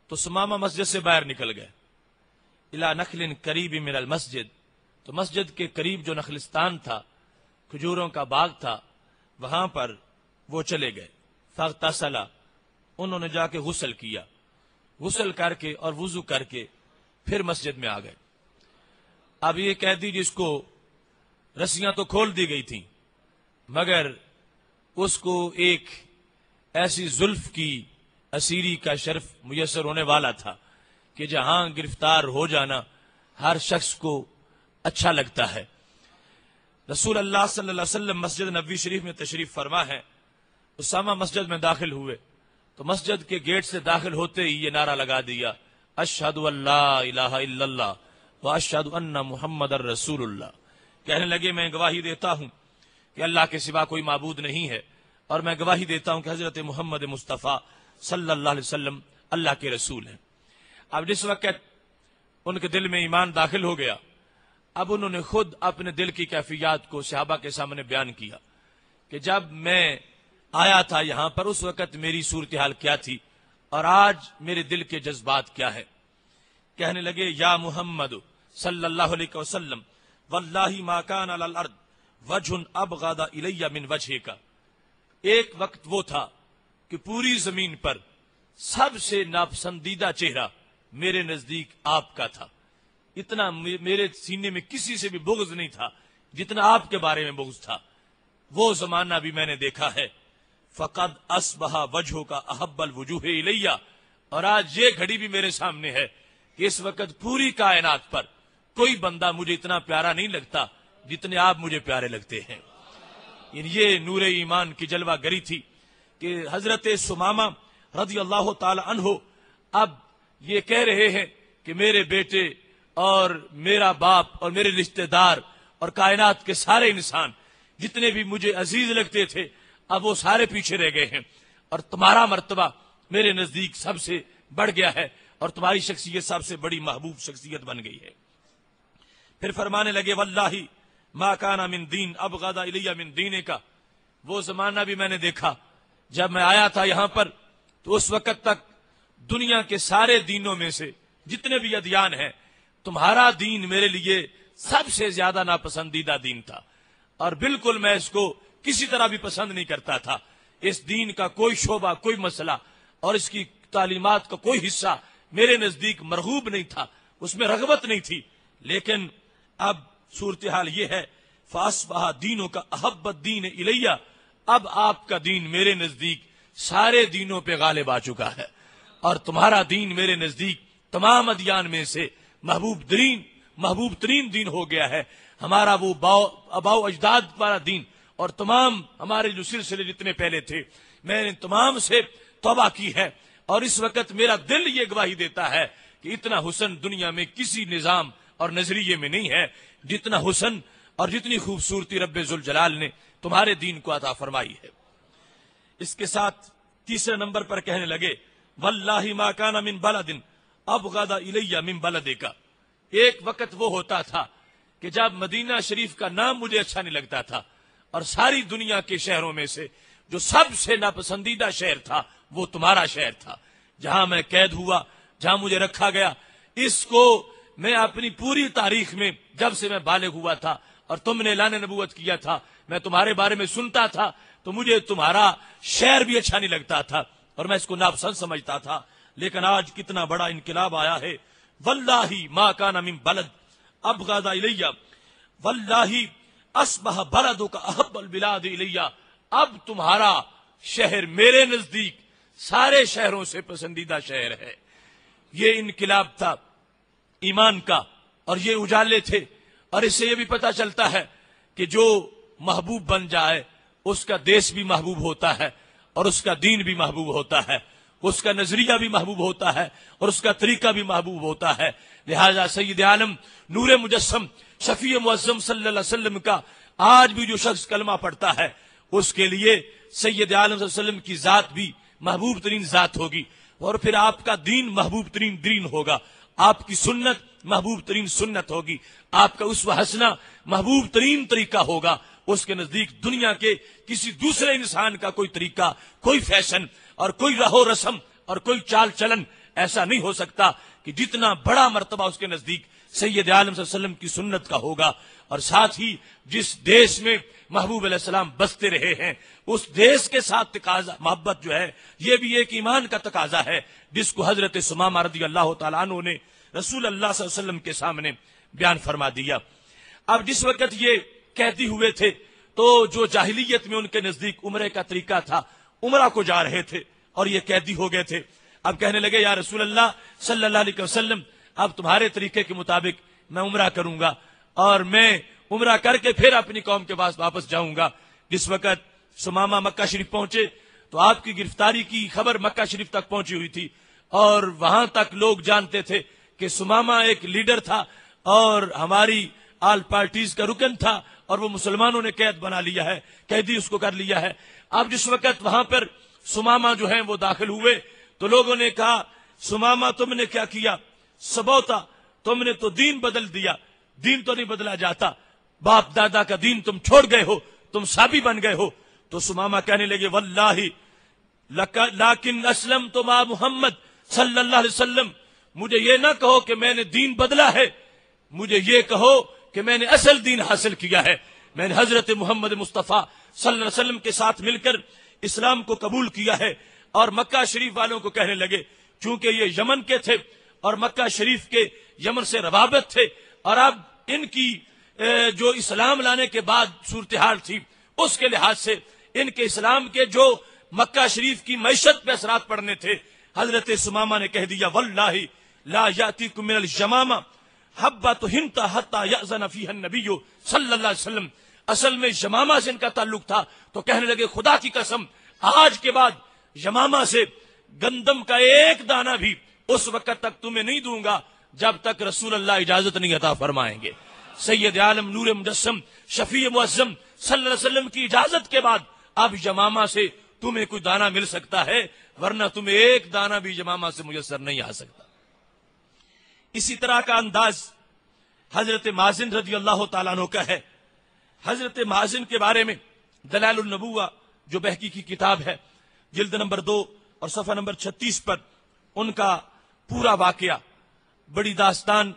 تو سمامہ مسجد سے باہر نکل گئے، الا نخل قریب من المسجد، تو مسجد کے قریب جو نخلستان تھا، کھجوروں کا باغ تھا، وہاں پر وہ چلے گئے۔ فاغتسلا، انہوں نے جا کے غسل کیا، غسل کر کے اور وضو کر کے پھر مسجد میں آ گئے۔ اب یہ کہہ دیجیے اس کو رسیاں تو کھول دی گئی تھیں، مگر اس کو ایک ایسی زلف کی اسیری کا شرف میسر ہونے والا تھا کہ جہاں گرفتار ہو جانا ہر شخص کو اچھا لگتا ہے۔ رسول اللہ صلی اللہ علیہ وسلم مسجد نبوی شریف میں تشریف فرما ہے، اسامہ مسجد میں داخل ہوئے تو مسجد کے گیٹ سے داخل ہوتے ہی یہ نعرہ لگا دیا، اشہد ان لا الہ الا اللہ واشہد ان محمد الرسول اللہ۔ کہنے لگے میں گواہی دیتا ہوں کہ اللہ کے سوا کوئی معبود نہیں ہے، اور میں گواہی دیتا ہوں کہ حضرت محمد مصطفیٰ صلی اللہ علیہ وسلم اللہ کے رسول ہیں۔ اب جس وقت ان کے دل میں ایمان داخل ہو گیا، اب انہوں نے خود اپنے دل کی کیفیات کو صحابہ کے سامنے بیان کیا کہ جب میں آیا تھا یہاں پر اس وقت میری صورتحال کیا تھی اور آج میرے دل کے جذبات کیا ہے۔ کہنے لگے یا محمد صلی اللہ علیہ وسلم واللہ ما کان علی الارض وجہ ابغض الی من وجہک، ایک وقت وہ تھا کہ پوری زمین پر سب سے ناپسندیدہ چہرہ میرے نزدیک آپ کا تھا، اتنا میرے سینے میں کسی سے بھی بغض نہیں تھا جتنا آپ کے بارے میں بغض تھا۔ وہ زمانہ بھی میں نے دیکھا ہے۔ فقد اصبح وجہک احب الوجوہ الی، اور آج یہ گھڑی بھی میرے سامنے ہے کہ اس وقت پوری کائنات پر کوئی بندہ مجھے اتنا پیارا نہیں لگتا جتنے آپ مجھے پیارے لگتے ہیں۔ یہ نور ایمان کی جلوہ گری تھی کہ حضرت سمامہ رضی اللہ تعالی عنہ اب یہ کہہ رہے ہیں کہ میرے بیٹے اور میرا باپ اور میرے رشتہ دار اور کائنات کے سارے انسان جتنے بھی مجھے عزیز لگتے تھے اب وہ سارے پیچھے رہ گئے ہیں، اور تمہارا مرتبہ میرے نزدیک سب سے بڑھ گیا ہے اور تمہاری شخصیت سب سے بڑی محبوب شخصیت بن گئی ہے۔ پھر فرمانے لگے واللہ ما کان من دین ابغض الی من دینک، وہ زمانہ بھی میں نے دیکھا جب میں آیا تھا یہاں پر تو اس وقت تک دنیا کے سارے دینوں میں سے جتنے بھی ادیان ہیں تمہارا دین میرے لیے سب سے زیادہ ناپسندیدہ دین تھا، اور بالکل میں اس کو کسی طرح بھی پسند نہیں کرتا تھا۔ اس دین کا کوئی شعبہ، کوئی مسئلہ اور اس کی تعلیمات کا کوئی حصہ میرے نزدیک مرغوب نہیں تھا، اس میں رغبت نہیں تھی۔ لیکن اب صورتحال یہ ہے فاصبح دینوں کا احب الدین الیہ، اب آپ کا دین میرے نزدیک سارے دینوں پہ غالب آ چکا ہے، اور تمہارا دین میرے نزدیک تمام ادیان میں سے محبوب ترین دین ہو گیا ہے۔ ہمارا وہ آباؤ اجداد والا دین اور تمام ہمارے جو سلسلے جتنے پہلے تھے میں نے تمام سے توبہ کی ہے، اور اس وقت میرا دل یہ گواہی دیتا ہے کہ اتنا حسن دنیا میں کسی نظام اور نظریے میں نہیں ہے جتنا حسن اور جتنی خوبصورتی رب ذوالجلال نے تمہارے دین کو عطا فرمائی ہے۔ اس کے ساتھ تیسرے نمبر پر کہنے لگے واللہ ما کان من بلد ابغض الی من بلدک، ایک وقت وہ ہوتا تھا کہ جب مدینہ شریف کا نام مجھے اچھا نہیں لگتا تھا، اور ساری دنیا کے شہروں میں سے جو سب سے ناپسندیدہ شہر تھا وہ تمہارا شہر تھا، جہاں میں قید ہوا، جہاں مجھے رکھا گیا۔ اس کو میں اپنی پوری تاریخ میں جب سے میں بالغ ہوا تھا اور تم نے اعلان نبوت کیا تھا میں تمہارے بارے میں سنتا تھا تو مجھے تمہارا شہر بھی اچھا نہیں لگتا تھا اور میں اس کو ناپسند سمجھتا تھا۔ لیکن آج کتنا بڑا انقلاب آیا ہے، واللہ ما کان من بلد ابغض الی واللہ اصبح بلدک احب البلاد الی، اب تمہارا شہر میرے نزدیک سارے شہروں سے پسندیدہ شہر ہے۔ یہ انقلاب تھا ایمان کا، اور یہ اجالے تھے، اور اس سے یہ بھی پتہ چلتا ہے کہ جو محبوب بن جائے اس کا دیش بھی محبوب ہوتا ہے، اور اس کا دین بھی محبوب ہوتا ہے، اس کا نظریہ بھی محبوب ہوتا ہے، اور اس کا طریقہ بھی محبوب ہوتا ہے۔ لہذا سید عالم نور مجسم شفیع معظم صلی اللہ علیہ وسلم کا آج بھی جو شخص کلمہ پڑھتا ہے اس کے لیے سید عالم صلی اللہ علیہ وسلم کی ذات بھی محبوب ترین ذات ہوگی، اور پھر آپ کا دین محبوب ترین دین ہوگا، آپ کی سنت محبوب ترین سنت ہوگی، آپ کا اسوہ حسنہ محبوب ترین طریقہ ہوگا۔ اس کے نزدیک دنیا کے کسی دوسرے انسان کا کوئی طریقہ، کوئی فیشن اور کوئی رہو رسم اور کوئی چال چلن ایسا نہیں ہو سکتا کہ جتنا بڑا مرتبہ اس کے نزدیک سید عالم صلی اللہ علیہ وسلم کی سنت کا ہوگا۔ اور ساتھ ہی جس دیش میں محبوب علیہ السلام بستے رہے ہیں اس دیش کے ساتھ تقاضا محبت جو ہے یہ بھی ایک ایمان کا تقاضا ہے، جس کو حضرت ثمامہ رضی اللہ تعالیٰ عنہ نے رسول اللہ صلی اللہ علیہ وسلم کے سامنے بیان فرما دیا۔ اب جس وقت یہ قیدی ہوئے تھے تو جو جاہلیت میں ان کے نزدیک عمرے کا طریقہ تھا، عمرہ کو جا رہے تھے اور یہ قیدی ہو گئے تھے۔ اب کہنے لگے یا رسول اللہ صلی اللہ علیہ وسلم، اب تمہارے طریقے کے مطابق میں عمرہ کروں گا اور میں عمرہ کر کے پھر اپنی قوم کے پاس واپس جاؤں گا۔ جس وقت ثمامہ مکہ شریف پہنچے تو آپ کی گرفتاری کی خبر مکہ شریف تک پہنچی ہوئی تھی، اور وہاں تک لوگ جانتے تھے کہ ثمامہ ایک لیڈر تھا اور ہماری آل پارٹیز کا رکن تھا، اور وہ مسلمانوں نے قید بنا لیا ہے، قیدی اس کو کر لیا ہے۔ اب جس وقت وہاں پر ثمامہ جو ہیں وہ داخل ہوئے تو لوگوں نے کہا ثمامہ تم نے کیا کیا، سبوتا، تم نے تو دین بدل دیا، دین تو نہیں بدلا جاتا، باپ دادا کا دین تم چھوڑ گئے ہو، تم سابی بن گئے ہو۔ تو ثمامہ کہنے لگے واللہ لیکن اسلم تو مع محمد صلی اللہ علیہ وسلم، مجھے یہ نہ کہو کہ میں نے دین بدلا ہے، مجھے یہ کہو کہ میں نے اصل دین حاصل کیا ہے، میں نے حضرت محمد مصطفیٰ صلی اللہ علیہ وسلم کے ساتھ مل کر اسلام کو قبول کیا ہے۔ اور مکہ شریف والوں کو کہنے لگے، چونکہ یہ یمن کے تھے اور مکہ شریف کے یمن سے روابط تھے، اور اب ان کی جو اسلام لانے کے بعد صورتحال تھی اس کے لحاظ سے ان کے اسلام کے جو مکہ شریف کی معیشت پہ اثرات پڑنے تھے، حضرت ثمامہ نے کہہ دیا واللہ لا یاتیکم من الجمامہ حبۃ ہنتا حتی یأذن فیہا النبی صلی اللہ علیہ وسلم۔ اصل میں یمامہ سے ان کا تعلق تھا، تو کہنے لگے خدا کی قسم آج کے بعد یمامہ سے گندم کا ایک دانہ بھی اس وقت تک تمہیں نہیں دوں گا جب تک رسول اللہ اجازت نہیں عطا فرمائیں گے۔ سید عالم نور مجسم شفیع معظم صلی اللہ علیہ وسلم کی اجازت کے بعد اب یمامہ سے تمہیں کوئی دانہ مل سکتا ہے، ورنہ تمہیں ایک دانہ بھی یمامہ سے میسر نہیں آ سکتا۔ اسی طرح کا انداز حضرت مازن رضی اللہ تعالیٰ عنہ کا ہے۔ حضرت مازن کے بارے میں دلائل النبوہ جو بہقی کی کتاب ہے، جلد نمبر 2 اور صفحہ نمبر 36 پر ان کا پورا واقعہ بڑی داستان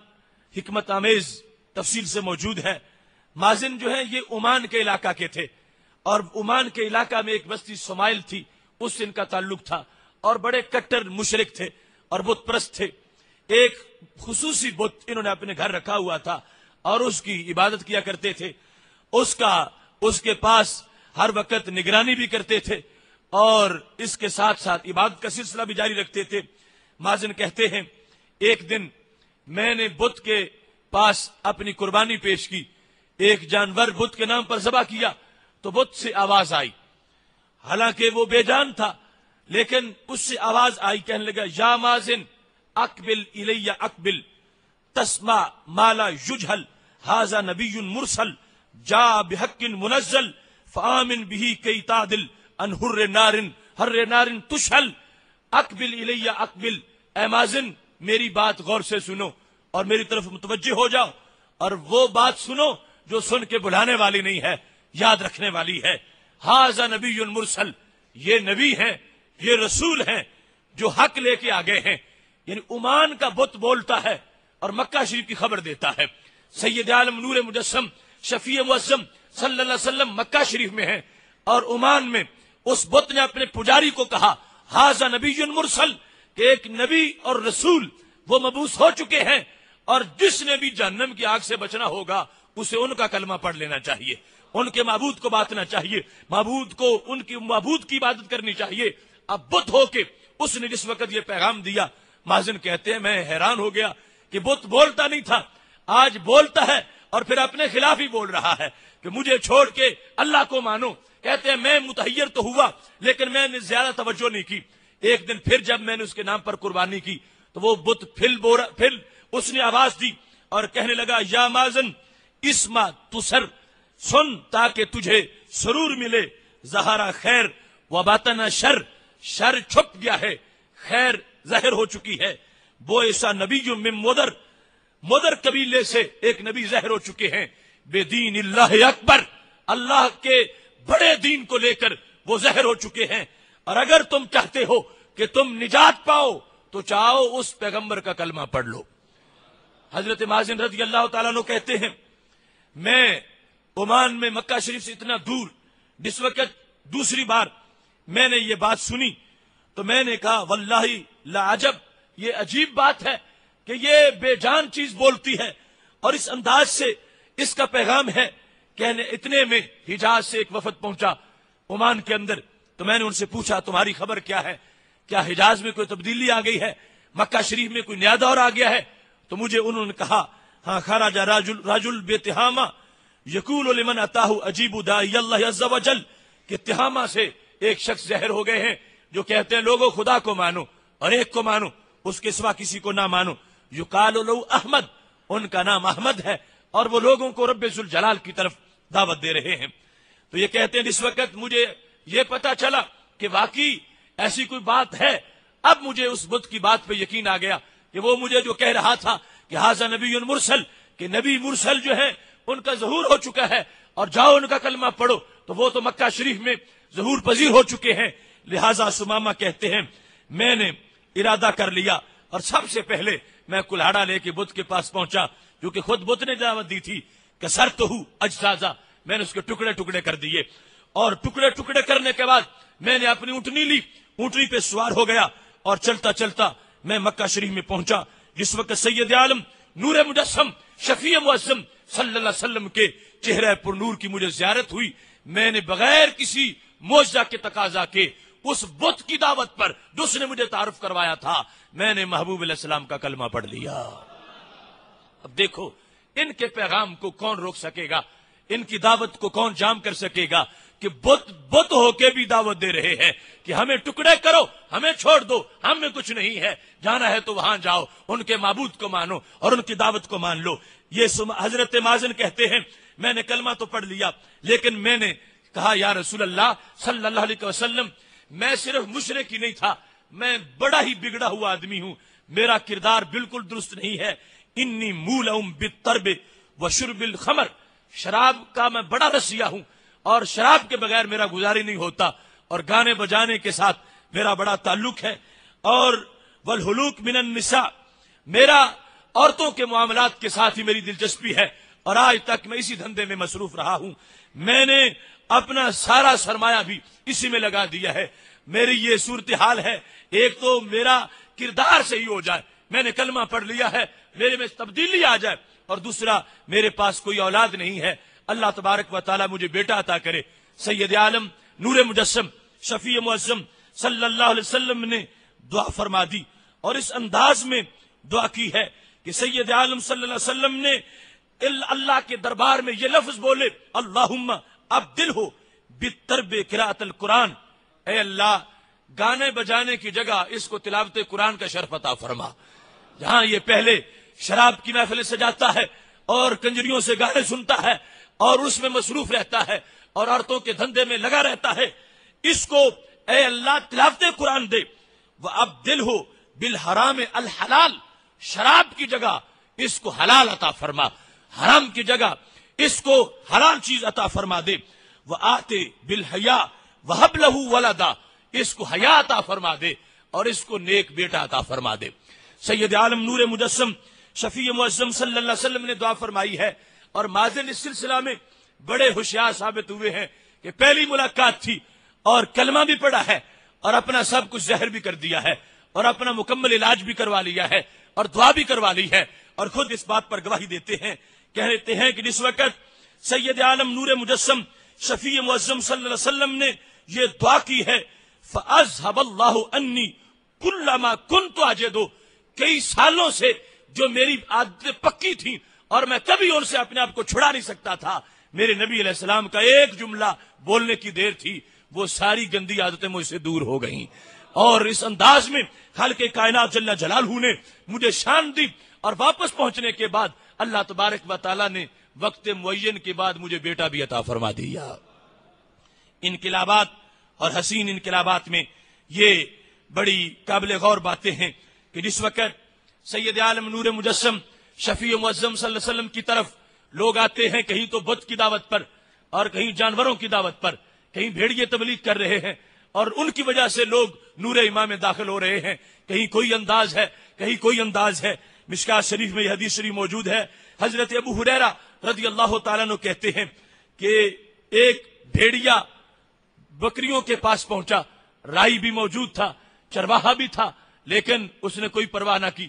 حکمت آمیز تفصیل سے موجود ہے۔ مازن جو ہے یہ عمان کے علاقہ کے تھے، اور عمان کے علاقہ میں ایک بستی سمائل تھی، اس سے ان کا تعلق تھا، اور بڑے کٹر مشرک تھے اور بت پرست تھے۔ ایک خصوصی بت انہوں نے اپنے گھر رکھا ہوا تھا اور اس کی عبادت کیا کرتے تھے، اس کے پاس ہر وقت نگرانی بھی کرتے تھے، اور اس کے ساتھ ساتھ عبادت کا سلسلہ بھی جاری رکھتے تھے۔ مازن کہتے ہیں ایک دن میں نے بت کے پاس اپنی قربانی پیش کی، ایک جانور بت کے نام پر ذبح کیا تو بت سے آواز آئی، حالانکہ وہ بے جان تھا لیکن اس سے آواز آئی، کہنے لگا یا مازن اقبل الی اقبل تسمع ما لا یجہل ھذا نبی مرسل جاء بحق منزل فآمن به کی تعدل ان حر نار تشہل۔ اقبل الی اقبل، اے مازن میری بات غور سے سنو اور میری طرف متوجہ ہو جاؤ، اور وہ بات سنو جو سن کے بلانے والی نہیں ہے، یاد رکھنے والی ہے۔ ھذا نبی مرسل، یہ نبی ہیں، یہ رسول ہیں جو حق لے کے آگے ہیں۔ یعنی عمان کا بت بولتا ہے اور مکہ شریف کی خبر دیتا ہے۔ سید عالم نور مجسم شفیع معظم صلی اللہ علیہ وسلم مکہ شریف میں ہیں، اور عمان میں اس بت نے اپنے پجاری کو کہا ھذا نبی مرسل، کہ ایک نبی اور رسول وہ مبعوث ہو چکے ہیں، اور جس نے بھی جہنم کی آگ سے بچنا ہوگا اسے ان کا کلمہ پڑھ لینا چاہیے، ان کے معبود کو باتنا چاہیے، ان کی معبود کی عبادت کرنی چاہیے۔ اب بت ہو کے اس نے جس وقت یہ پیغام دیا، مازن کہتے ہیں میں حیران ہو گیا کہ بت بولتا نہیں تھا، آج بولتا ہے اور پھر اپنے خلاف ہی بول رہا ہے کہ مجھے چھوڑ کے اللہ کو مانو۔ کہتے ہیں میں متحیر تو ہوا لیکن میں نے زیادہ توجہ نہیں کی۔ ایک دن پھر جب میں نے اس کے نام پر قربانی کی تو وہ بت پھر اس نے آواز دی اور کہنے لگا یا مازن اسما تسر، سن تاکہ تجھے سرور ملے، ظہر خیر و باطن شر، شر چھپ گیا ہے خیر ظاہر ہو چکی ہے۔ وہ ایسا نبی من مدر قبیلے سے ایک نبی ظاہر ہو چکے ہیں، بے دین اللہ اکبر، اللہ کے بڑے دین کو لے کر وہ ظاہر ہو چکے ہیں۔ اور اگر تم چاہتے ہو کہ تم نجات پاؤ تو چاہو اس پیغمبر کا کلمہ پڑھ لو۔ حضرت مازن رضی اللہ تعالیٰ عنہ کہتے ہیں میں عمان میں مکہ شریف سے اتنا دور جس وقت دوسری بار میں نے یہ بات سنی تو میں نے کہا واللہ لا عجب، یہ عجیب بات ہے کہ یہ بے جان چیز بولتی ہے اور اس انداز سے اس کا پیغام ہے۔ کہنے اتنے میں حجاز سے ایک وفد پہنچا عمان کے اندر، تو میں نے ان سے پوچھا تمہاری خبر کیا ہے، کیا حجاز میں کوئی تبدیلی آ گئی ہے، مکہ شریف میں کوئی نیا دور آ گیا ہے؟ تو مجھے انہوں نے کہا ہاں خرج رجل بتہامہ یقول لمن اتاہ اجیب داعی اللہ عز وجل، کہ تہامہ سے ایک شخص ظاہر ہو گئے ہیں جو کہتے ہیں لوگوں خدا کو مانو اور ایک کو مانو، اس کے سوا کسی کو نہ مانو۔ یقال له احمد، ان کا نام احمد ہے اور وہ لوگوں کو رب ذوالجلال کی طرف دعوت دے رہے ہیں۔ تو یہ کہتے ہیں جس وقت مجھے یہ پتا چلا کہ واقعی ایسی کوئی بات ہے، اب مجھے اس بت کی بات پہ یقین آ گیا کہ وہ مجھے جو کہہ رہا تھا کہ ھذا نبی مرسل، کہ نبی مرسل جو ہے ان کا ظہور ہو چکا ہے اور جاؤ ان کا کلمہ پڑھو، تو وہ تو مکہ شریف میں ظہور پذیر ہو چکے ہیں۔ لہذا سمامہ کہتے ہیں میں نے ارادہ کر لیا اور سب سے پہلے میں کلاڑا لے کے بت کے پاس پہنچا، کیونکہ خود بت نے دعوت دی تھی کہ سرتہ اجزازا، میں نے اس کے ٹکڑے ٹکڑے کر دیے اور ٹکڑے ٹکڑے کرنے کے بعد میں نے اپنی اونٹنی لی، اونٹنی پہ سوار ہو گیا اور چلتا چلتا میں مکہ شریف میں پہنچا جس وقت سید عالم نور مجسم شفیع معظم صلی اللہ علیہ وسلم کے چہرہ پر نور کی مجھے زیارت ہوئی۔ میں نے بغیر کسی معجزہ کے تقاضا کے اس بت کی دعوت پر جس نے مجھے تعارف کروایا تھا میں نے محبوب علیہ السلام کا کلمہ پڑھ لیا۔ اب دیکھو ان کے پیغام کو کون روک سکے گا، ان کی دعوت کو کون جام کر سکے گا کہ بت ہو کے بھی دعوت دے رہے ہیں کہ ہمیں ٹکڑے کرو، ہمیں چھوڑ دو، ہم میں کچھ نہیں ہے، جانا ہے تو وہاں جاؤ، ان کے معبود کو مانو اور ان کی دعوت کو مان لو۔ یہ حضرت مازن کہتے ہیں میں نے کلمہ تو پڑھ لیا لیکن میں نے کہا یا رسول اللہ صلی اللہ علیہ وسلم، میں صرف مشرک ہی نہیں تھا، میں بڑا ہی بگڑا ہوا آدمی ہوں، میرا کردار بالکل درست نہیں ہے۔ انی مولعم بالطرب وشرب الخمر، شراب کا میں بڑا رسیا ہوں اور شراب کے بغیر میرا گزاری نہیں ہوتا، اور گانے بجانے کے ساتھ میرا بڑا تعلق ہے، اور والحلوق من النساء، میرا عورتوں کے معاملات کے ساتھ ہی میری دلچسپی ہے اور آج تک میں اسی دھندے میں مصروف رہا ہوں، میں نے اپنا سارا سرمایہ بھی اسی میں لگا دیا ہے۔ میری یہ صورتحال ہے، ایک تو میرا کردار صحیح ہو جائے، میں نے کلمہ پڑھ لیا ہے، میرے میں تبدیلی آ جائے، اور دوسرا میرے پاس کوئی اولاد نہیں ہے، اللہ تبارک و تعالی مجھے بیٹا عطا کرے۔ سید عالم نور مجسم شفیع معظم صلی اللہ علیہ وسلم نے دعا فرما دی اور اس انداز میں دعا کی ہے کہ سید عالم صلی اللہ علیہ وسلم نے اللہ کے دربار میں یہ لفظ بولے اللہم ابدل ہو بالطرب قراءۃ القرآن، اے اللہ گانے بجانے کی جگہ اس کو تلاوت قرآن کا شرف عطا فرما۔ جہاں یہ پہلے شراب کی محفلیں سجاتا ہے اور کنجریوں سے گانے سنتا ہے اور اس میں مصروف رہتا ہے اور عورتوں کے دھندے میں لگا رہتا ہے، اس کو اے اللہ تلاوت قرآن دے، وَأَبْدِلْهُ بِالْحَرَامِ الْحَلَالِ، شراب کی جگہ اس کو حلال عطا فرما، حرام کی جگہ اس کو حلال چیز عطا فرما دے، وَآتِ بِالْحَيَاءِ وَهَبْ لَهُ وَلَدًا، اس کو حیا عطا فرما دے اور اس کو نیک بیٹا عطا فرما دے۔ سید عالم نور مجسم شفیع معظم صلی اللہ علیہ وسلم نے دعا فرمائی ہے، اور مازن اس سلسلہ میں بڑے ہوشیار ثابت ہوئے ہیں کہ پہلی ملاقات تھی اور کلمہ بھی پڑھا ہے اور اپنا سب کچھ زہر بھی کر دیا ہے اور اپنا مکمل علاج بھی کروا لیا ہے اور دعا بھی کروا لی ہے، اور خود اس بات پر گواہی دیتے ہیں، کہتے ہیں کہ جس وقت سید عالم نور مجسم شفیع معظم صلی اللہ علیہ وسلم نے یہ دعا کی ہے فَأَذْهَبَ اللَّهُ أَنِّي كُلَّ مَا كُنْتُ أَجِدُ، کئی سالوں سے جو میری عادتیں پکی تھیں اور میں کبھی ان سے اپنے آپ کو چھڑا نہیں سکتا تھا، میرے نبی علیہ السلام کا ایک جملہ بولنے کی دیر تھی، وہ ساری گندی عادتیں مجھ سے دور ہو گئیں. اور اس انداز میں خالق کائنات جل جلالہ نے مجھے شان دی، اور واپس پہنچنے کے بعد اللہ تبارک و تعالیٰ نے وقت معین کے بعد مجھے بیٹا بھی عطا فرما دیا. انقلابات اور حسین انقلابات میں یہ بڑی قابل غور باتیں ہیں کہ جس وقت سید عالم نور مجسم شفیع معظم صلی اللہ علیہ وسلم کی طرف لوگ آتے ہیں، کہیں تو بت کی دعوت پر اور کہیں جانوروں کی دعوت پر، کہیں بھیڑیے تبلیغ کر رہے ہیں، اور ان کی وجہ سے لوگ نور امام میں داخل ہو رہے ہیں، کہیں کوئی انداز ہے کہیں کوئی انداز ہے. مشکات شریف میں یہ حدیث شریف موجود ہے، حضرت ابو ہریرہ رضی اللہ تعالیٰ عنہ کہتے ہیں کہ ایک بھیڑیا بکریوں کے پاس پہنچا، رائی بھی موجود تھا، چرواہا بھی تھا، لیکن اس نے کوئی پرواہ نہ کی،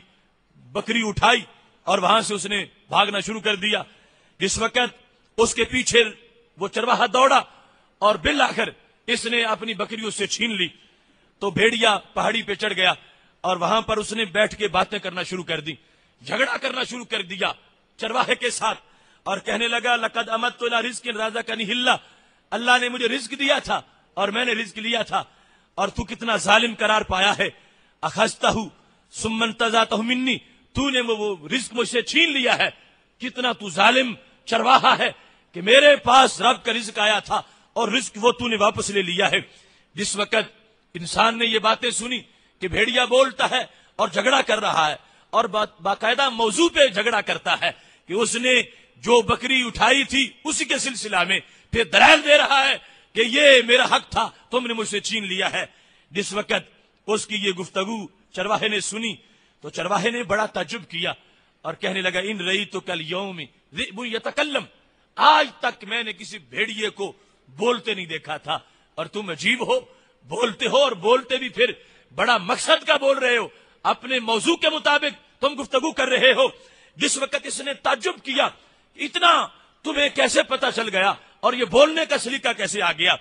بکری اٹھائی اور وہاں سے اس نے بھاگنا شروع کر دیا. جس وقت اس کے پیچھے وہ چرواہا دوڑا اور بالآخر اس نے اپنی بکری اس سے چھین لی، تو بھیڑیا پہاڑی پہ چڑھ گیا اور وہاں پر اس نے بیٹھ کے باتیں کرنا شروع کر دی، جھگڑا کرنا شروع کر دیا چرواہے کے ساتھ، اور کہنے لگا لقد امدت الی رزق رزقنی اللہ، اللہ نے مجھے رزق دیا تھا اور میں نے رزق لیا تھا، اور تو کتنا ظالم قرار پایا ہے. اخذتہ ثم انتزعتہ منی، تو نے وہ رزق مجھ سے چھین لیا ہے، کتنا تو ظالم چرواہا ہے کہ میرے پاس رب کا رزق آیا تھا اور رزق وہ تو نے واپس لے لیا ہے. جس وقت انسان نے یہ باتیں سنی کہ بھیڑیا بولتا ہے اور جھگڑا کر رہا ہے، اور باقاعدہ موضوع پہ جھگڑا کرتا ہے کہ اس نے جو بکری اٹھائی تھی اسی کے سلسلہ میں پھر دلائل دے رہا ہے کہ یہ میرا حق تھا، تم نے مجھ سے چھین لیا ہے. جس وقت اس کی یہ گفتگو چرواہے نے سنی تو چرواہے نے بڑا تعجب کیا اور کہنے لگا ان رأیت کل یوم ذئب یتکلم، آج تک میں نے کسی بھیڑیے کو بولتے نہیں دیکھا تھا، اور تم عجیب ہو، بولتے ہو اور بولتے بھی پھر بڑا مقصد کا بول رہے ہو، اپنے موضوع کے مطابق تم گفتگو کر رہے ہو. جس وقت اس نے تعجب کیا اتنا تمہیں کیسے پتا چل گیا اور یہ بولنے کا سلیقہ کیسے آ گیا.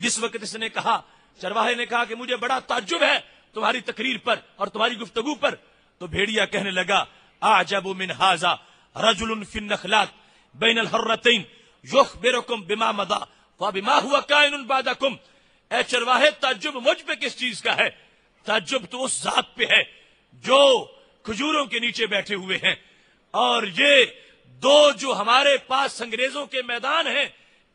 جس وقت اس نے کہا، چرواہے نے کہا کہ مجھے بڑا تعجب ہے تمہاری تقریر پر اور تمہاری گفتگو پر، تو بھیڑیا کہنے لگا اعجب من ھذا رجل فی النخلات بین الحرتین یخبرکم بما مضی وبما هو کائن بعدکم. اے چرواہے تعجب مجھ پہ کس چیز کا ہے؟ تعجب تو اس ذات پہ ہے جو کھجوروں کے نیچے بیٹھے ہوئے ہیں، اور یہ دو جو ہمارے پاس انگریزوں کے میدان ہیں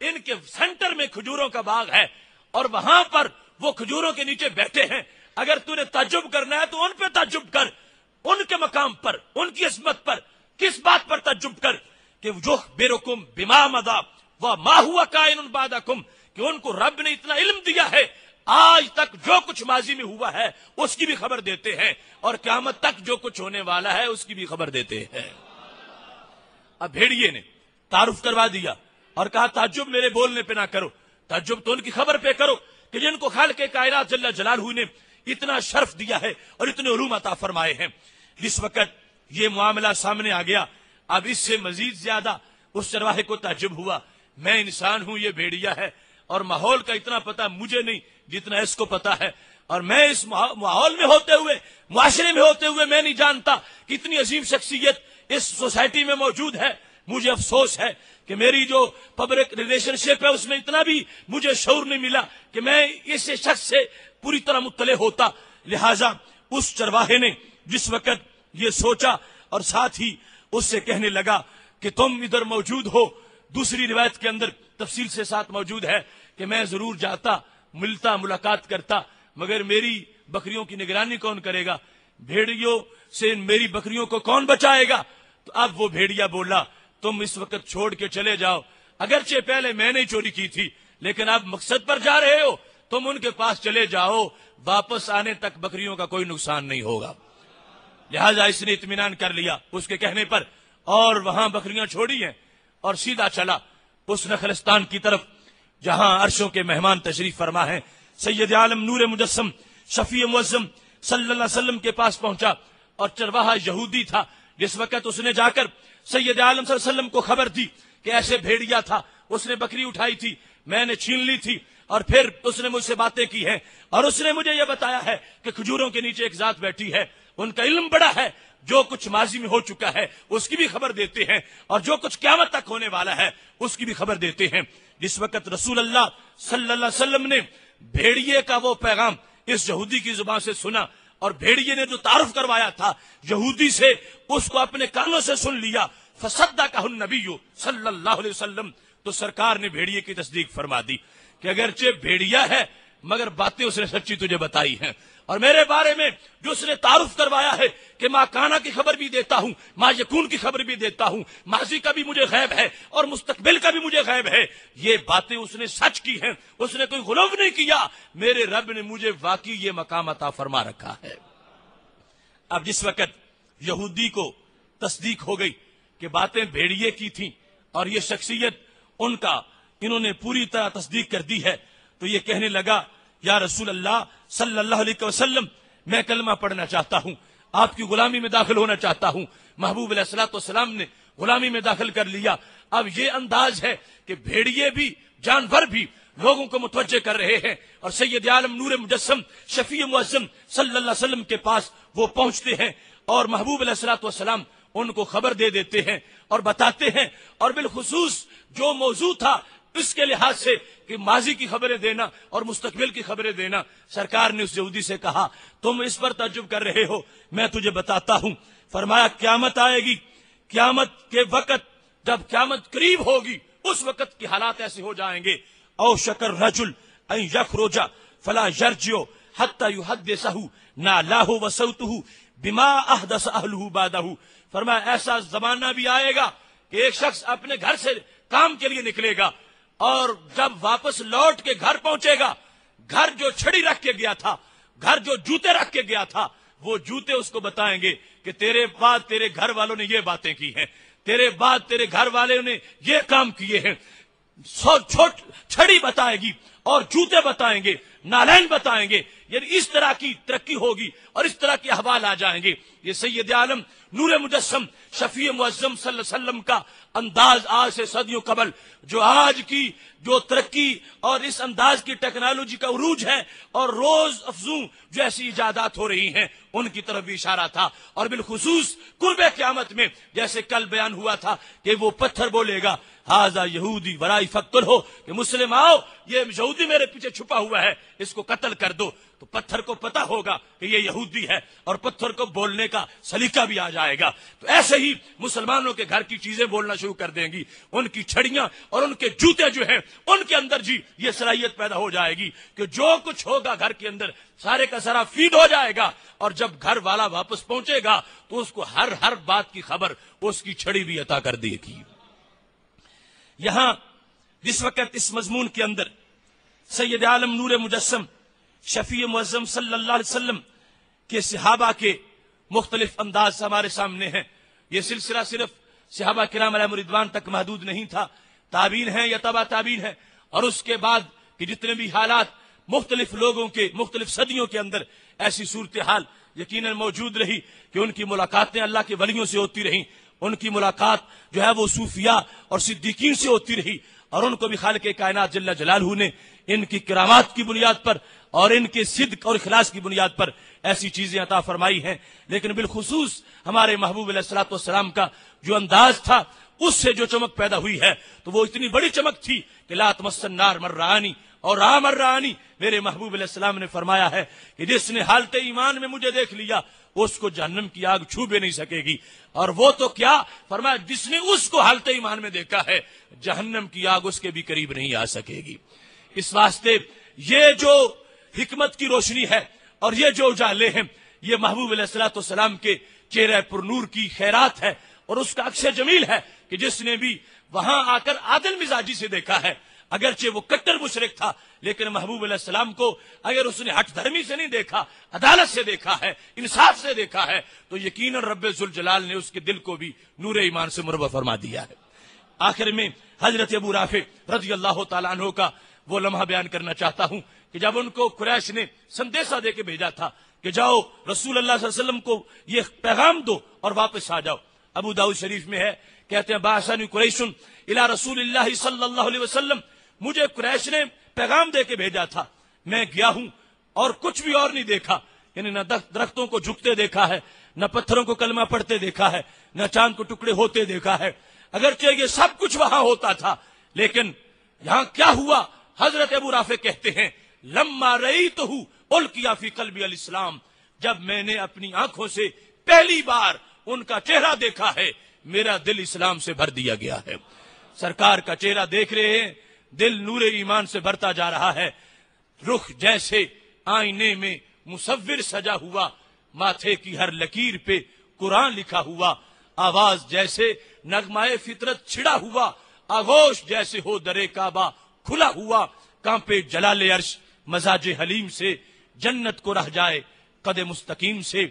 ان کے سینٹر میں کھجوروں کا باغ ہے، اور وہاں پر وہ کھجوروں کے نیچے بیٹھے ہیں. اگر تو نے تعجب کرنا ہے تو ان پہ تعجب کر، ان کے مقام پر، ان کی عظمت پر. کس بات پر تعجب کر؟ کہ یخبرکم بما مضی وما هو کائن بعدکم، کہ ان کو رب نے اتنا علم دیا ہے آج تک جو کچھ ماضی میں ہوا ہے اس کی بھی خبر دیتے ہیں، اور قیامت تک جو کچھ ہونے والا ہے اس کی بھی خبر دیتے ہیں. اب بھیڑیے نے تعارف کروا دیا اور کہا تعجب میرے بولنے پہ نہ کرو، تعجب تو ان کی خبر پہ کرو کہ جن کو خالق کائنات جل جلالہ نے اتنا شرف دیا ہے اور اتنے علوم عطا فرمائے ہیں. جس وقت یہ معاملہ سامنے آ گیا، اب اس سے مزید زیادہ اس چرواہے کو تعجب ہوا، میں انسان ہوں، یہ بھیڑیا ہے، اور ماحول کا اتنا پتہ مجھے نہیں جتنا اس کو پتا ہے، اور میں اس ماحول میں ہوتے ہوئے، معاشرے میں ہوتے ہوئے میں نہیں جانتا کہ اتنی عظیم شخصیت اس سوسائٹی میں موجود ہے. مجھے افسوس ہے کہ میری جو پبلک ریلیشن شپ ہے اس میں اتنا بھی مجھے شعور نہیں ملا کہ میں اس شخص سے پوری طرح مطلع ہوتا. لہذا اس چرواہے نے جس وقت یہ سوچا اور ساتھ ہی اس سے کہنے لگا کہ تم ادھر موجود ہو. دوسری روایت کے اندر تفصیل سے ساتھ موجود ہے کہ میں ضرور جاتا، ملتا، ملاقات کرتا، مگر میری بکریوں کی نگرانی کون کرے گا؟ بھیڑیوں سے میری بکریوں کو کون بچائے گا؟ تو اب وہ بھیڑیا بولا تم اس وقت چھوڑ کے چلے جاؤ، اگرچہ پہلے میں نے چوری کی تھی لیکن اب مقصد پر جا رہے ہو، تم ان کے پاس چلے جاؤ، واپس آنے تک بکریوں کا کوئی نقصان نہیں ہوگا. لہذا اس نے اطمینان کر لیا اس کے کہنے پر، اور وہاں بکریاں چھوڑی ہیں اور سیدھا چلا اس نخلستان کی طرف جہاں عرشوں کے مہمان تشریف فرما ہیں. سید عالم نور مجسم شفیع معظم صلی اللہ علیہ وسلم کے پاس پہنچا، اور چرواہا یہودی تھا. جس وقت اس نے جا کر سید عالم صلی اللہ علیہ وسلم کو خبر دی کہ ایسے بھیڑیا تھا، اس نے بکری اٹھائی تھی، میں نے چھین لی تھی، اور پھر اس نے مجھ سے باتیں کی ہیں اور اس نے مجھے یہ بتایا ہے کہ کھجوروں کے نیچے ایک ذات بیٹھی ہے، ان کا علم بڑا ہے، جو کچھ ماضی میں ہو چکا ہے اس کی بھی خبر دیتے ہیں اور جو کچھ قیامت تک ہونے والا ہے اس کی بھی خبر دیتے ہیں۔ جس وقت رسول اللہ صلی اللہ علیہ وسلم نے بھیڑیے کا وہ پیغام اس یہودی کی زبان سے سنا اور بھیڑیے نے جو تعارف کروایا تھا یہودی سے، اس کو اپنے کانوں سے سن لیا، فصدقہ النبی صلی اللہ علیہ وسلم، تو سرکار نے بھیڑیے کی تصدیق فرما دی کہ اگرچہ بھیڑیا ہے مگر باتیں اس نے سچی تجھے بتائی ہیں، اور میرے بارے میں جو اس نے تعارف کروایا ہے کہ ماں کانا کی خبر بھی دیتا ہوں، ماں یکون کی خبر بھی دیتا ہوں، ماضی کا بھی مجھے غیب ہے اور مستقبل کا بھی مجھے غیب ہے، یہ باتیں اس نے سچ کی ہیں، اس نے کوئی غلو نہیں کیا، میرے رب نے مجھے واقعی یہ مقام عطا فرما رکھا ہے۔ اب جس وقت یہودی کو تصدیق ہو گئی کہ باتیں بھیڑیے کی تھیں اور یہ شخصیت ان کا انہوں نے پوری طرح تصدیق کر دی ہے، تو یہ کہنے لگا یا رسول اللہ صلی اللہ علیہ وسلم، میں کلمہ پڑھنا چاہتا ہوں، آپ کی غلامی میں داخل ہونا چاہتا ہوں۔ محبوب علیہ الصلوۃ والسلام نے غلامی میں داخل کر لیا۔ اب یہ انداز ہے کہ بھیڑیے بھی جانور بھی لوگوں کو متوجہ کر رہے ہیں، اور سید عالم نور مجسم شفیع معظم صلی اللہ علیہ وسلم کے پاس وہ پہنچتے ہیں اور محبوب علیہ الصلوۃ والسلام ان کو خبر دے دیتے ہیں اور بتاتے ہیں، اور بالخصوص جو موضوع تھا اس کے لحاظ سے کہ ماضی کی خبریں دینا اور مستقبل کی خبریں دینا، سرکار نے اس یہودی سے کہا تم اس پر تعجب کر رہے ہو، میں تجھے بتاتا ہوں۔ فرمایا قیامت آئے گی، قیامت کے وقت جب قیامت قریب ہوگی اس وقت کے حالات ایسے ہو جائیں گے، او شکر رجل ان یخرج فلا یرجع حتی یحدثہ نالہ وصوتہ بما احدث اہلہ بعدہ۔ فرمایا ایسا زمانہ بھی آئے گا کہ ایک شخص اپنے گھر سے کام کے لیے نکلے گا اور جب واپس لوٹ کے گھر پہنچے گا، گھر جو چھڑی رکھ کے گیا تھا، گھر جو جوتے رکھ کے گیا تھا، وہ جوتے اس کو بتائیں گے کہ تیرے بعد تیرے گھر والوں نے یہ باتیں کی ہیں، تیرے بعد تیرے گھر والوں نے یہ کام کیے ہیں۔ چھڑی بتائے گی اور جوتے بتائیں گے، نالین بتائیں گے، یعنی اس طرح کی ترقی ہوگی اور اس طرح کے احوال آ جائیں گے۔ یہ سید عالم نور مجسم شفیع معظم صلی اللہ علیہ وسلم کا انداز آج سے صدیوں قبل جو آج کی جو ترقی اور اس انداز کی ٹیکنالوجی کا عروج ہے اور روز افزوں جو ایسی ایجادات ہو رہی ہیں ان کی طرف بھی اشارہ تھا، اور بالخصوص قرب قیامت میں جیسے کل بیان ہوا تھا کہ وہ پتھر بولے گا ہاذا یہودی ورائی فقتل ہو، کہ مسلم آؤ یہ یہودی میرے پیچھے چھپا ہوا ہے، اس کو قتل کر دو، تو پتھر کو پتا ہوگا کہ یہ یہودی ہے اور پتھر کو بولنے کا سلیقہ بھی آ جائے گا۔ تو ایسے ہی مسلمانوں کے گھر کی چیزیں بولنا شروع کر دیں گی، ان کی چھڑیاں اور ان کے جوتے جو ہیں ان کے اندر جی یہ صلاحیت پیدا ہو جائے گی کہ جو کچھ ہوگا گھر کے اندر سارے کا سارا فیڈ ہو جائے گا، اور جب گھر والا واپس پہنچے گا تو اس کو ہر بات کی خبر اس کی چھڑی بھی عطا کر دے گی۔ یہاں جس وقت اس مضمون کے اندر سید عالم نور مجسم شفیع معظم صلی اللہ علیہ وسلم کے صحابہ کے مختلف انداز ہمارے سامنے ہیں، یہ سلسلہ صرف صحابہ کرام علیہم رضوان تک محدود نہیں تھا، تابعین ہیں یا تبع تابعین ہیں، اور اس کے بعد کہ جتنے بھی حالات مختلف لوگوں کے مختلف صدیوں کے اندر ایسی صورتحال یقیناً موجود رہی کہ ان کی ملاقاتیں اللہ کے ولیوں سے ہوتی رہیں، ان کی ملاقات جو ہے وہ صوفیاء اور صدیقین سے ہوتی رہی، اور ان کو بھی خالق کائنات جل جلالہ نے ان کی کرامات کی بنیاد پر اور ان کے صدق اور اخلاص کی بنیاد پر ایسی چیزیں عطا فرمائی ہیں۔ لیکن بالخصوص ہمارے محبوب علیہ الصلوۃ والسلام کا جو انداز تھا اس سے جو چمک پیدا ہوئی ہے تو وہ اتنی بڑی چمک تھی کہ لا تمس النار من رآنی اور من رآنی، میرے محبوب علیہ السلام نے فرمایا ہے کہ جس نے حالت ایمان میں مجھے دیکھ لیا اس کو جہنم کی آگ چھو بھی نہیں سکے گی، اور وہ تو کیا فرمایا جس نے اس کو حالت ایمان میں دیکھا ہے جہنم کی آگ اس کے بھی قریب نہیں آ سکے گی۔ اس واسطے یہ جو حکمت کی روشنی ہے اور یہ جو اجالے ہیں یہ محبوب علیہ الصلوۃ والسلام کے چہرہ پر نور کی خیرات ہے، اور اس کا عکس جمیل ہے کہ جس نے بھی وہاں آ کر عادل مزاجی سے دیکھا ہے، اگرچہ وہ کٹر مشرک تھا لیکن محبوب علیہ السلام کو اگر اس نے ہٹ دھرمی سے نہیں دیکھا، عدالت سے دیکھا ہے، انصاف سے دیکھا ہے، تو یقیناً رب ذوالجلال نے اس کے دل کو بھی نور ایمان سے مربع فرما دیا ہے۔ آخر میں حضرت ابو رافع رضی اللہ تعالیٰ عنہ کا وہ لمحہ بیان کرنا چاہتا ہوں کہ جب ان کو قریش نے سندیشہ دے کے بھیجا تھا کہ جاؤ رسول اللہ صلی اللہ علیہ وسلم کو یہ پیغام دو اور واپس آ جاؤ، ابو داؤد شریف میں ہے کہتے ہیں بعثنی قریش الی رسول اللہ صلی اللہ علیہ وسلم، مجھے قریش نے پیغام دے کے بھیجا تھا. میں گیا ہوں اور کچھ بھی اور نہیں دیکھا، یعنی نہ درختوں کو جھکتے دیکھا ہے، نہ پتھروں کو کلمہ پڑھتے دیکھا ہے، نہ چاند کو ٹکڑے ہوتے دیکھا ہے. اگرچہ یہ سب کچھ وہاں ہوتا تھا، لیکن یہاں کیا ہوا؟ حضرت ابو رافع کہتے ہیں لما رأیتہ القیا فی قلبی الاسلام، جب میں نے اپنی آنکھوں سے پہلی بار ان کا چہرہ دیکھا ہے، میرا دل اسلام سے بھر دیا گیا ہے. سرکار کا چہرہ دیکھ رہے ہیں، دل نور ایمان سے بھرتا جا رہا ہے. رخ جیسے آئینے میں مصور سجا ہوا، ماتھے کی ہر لکیر پہ قرآن لکھا ہوا، آواز جیسے نغمہ فطرت چھڑا ہوا، آغوش جیسے ہو در کعبہ کھلا ہوا، کانپے جلال عرش مزاج حلیم سے، جنت کو رہ جائے قد مستقیم سے.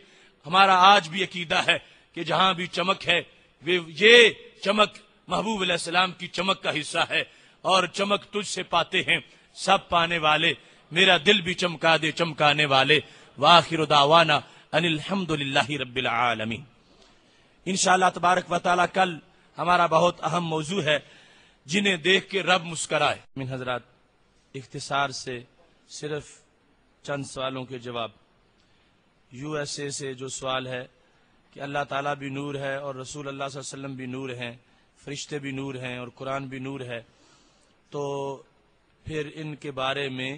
ہمارا آج بھی عقیدہ ہے کہ جہاں بھی چمک ہے یہ چمک محبوب علیہ السلام کی چمک کا حصہ ہے، اور چمک تجھ سے پاتے ہیں سب پانے والے، میرا دل بھی چمکا دے چمکانے والے. وآخر دعوانا ان الحمد للہ رب العالمین. انشاءاللہ تبارک و تعالی کل ہمارا بہت اہم موضوع ہے جنہیں دیکھ کے رب مسکرائے. من حضرات اختصار سے صرف چند سوالوں کے جواب. یو ایس اے سے جو سوال ہے کہ اللہ تعالیٰ بھی نور ہے اور رسول اللہ صلی اللہ علیہ وسلم بھی نور ہیں، فرشتے بھی نور ہیں اور قرآن بھی نور ہے، تو پھر ان کے بارے میں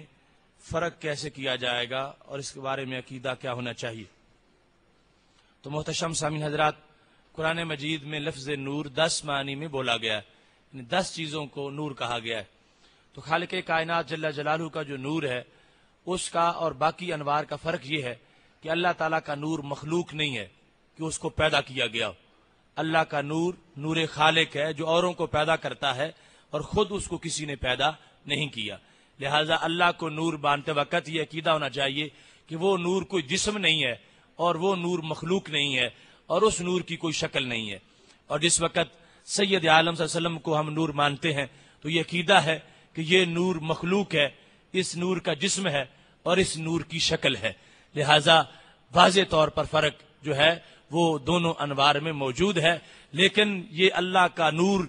فرق کیسے کیا جائے گا اور اس کے بارے میں عقیدہ کیا ہونا چاہیے؟ تو محتشم سامعین حضرات، قرآن مجید میں لفظ نور 10 معنی میں بولا گیا ہے، یعنی 10 چیزوں کو نور کہا گیا ہے. تو خالق کائنات جل جلالہ کا جو نور ہے اس کا اور باقی انوار کا فرق یہ ہے کہ اللہ تعالیٰ کا نور مخلوق نہیں ہے کہ اس کو پیدا کیا گیا. اللہ کا نور نور خالق ہے جو اوروں کو پیدا کرتا ہے اور خود اس کو کسی نے پیدا نہیں کیا. لہذا اللہ کو نور مانتے وقت یہ عقیدہ ہونا چاہیے کہ وہ نور کوئی جسم نہیں ہے اور وہ نور مخلوق نہیں ہے اور اس نور کی کوئی شکل نہیں ہے. اور جس وقت سید عالم صلی اللہ علیہ وسلم کو ہم نور مانتے ہیں تو یہ عقیدہ ہے کہ یہ نور مخلوق ہے، اس نور کا جسم ہے اور اس نور کی شکل ہے. لہذا واضح طور پر فرق جو ہے وہ دونوں انوار میں موجود ہے. لیکن یہ اللہ کا نور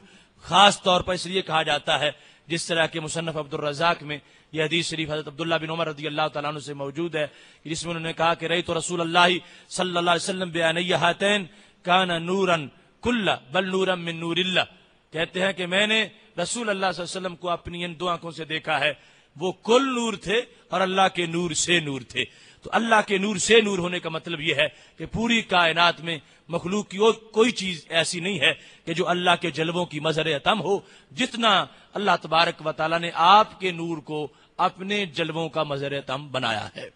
خاص طور پر اس لیے کہا جاتا ہے، جس طرح کہ مصنف عبد الرزاق میں یہ حدیث شریف حضرت عبداللہ بن عمر رضی اللہ تعالیٰ عنہ سے موجود ہے، جس میں انہوں نے کہا کہ رأیت رسول اللہ صلی اللہ علیہ وسلم بعینی ہاتین کان نورا کل بل نورا من نور اللہ. کہتے ہیں کہ میں نے رسول اللہ صلی اللہ علیہ وسلم کو اپنی ان 2 آنکھوں سے دیکھا ہے، وہ کل نور تھے اور اللہ کے نور سے نور تھے. تو اللہ کے نور سے نور ہونے کا مطلب یہ ہے کہ پوری کائنات میں مخلوق کی کوئی چیز ایسی نہیں ہے کہ جو اللہ کے جلووں کی مظہر اتم ہو، جتنا اللہ تبارک و تعالیٰ نے آپ کے نور کو اپنے جلووں کا مظہر اتم بنایا ہے.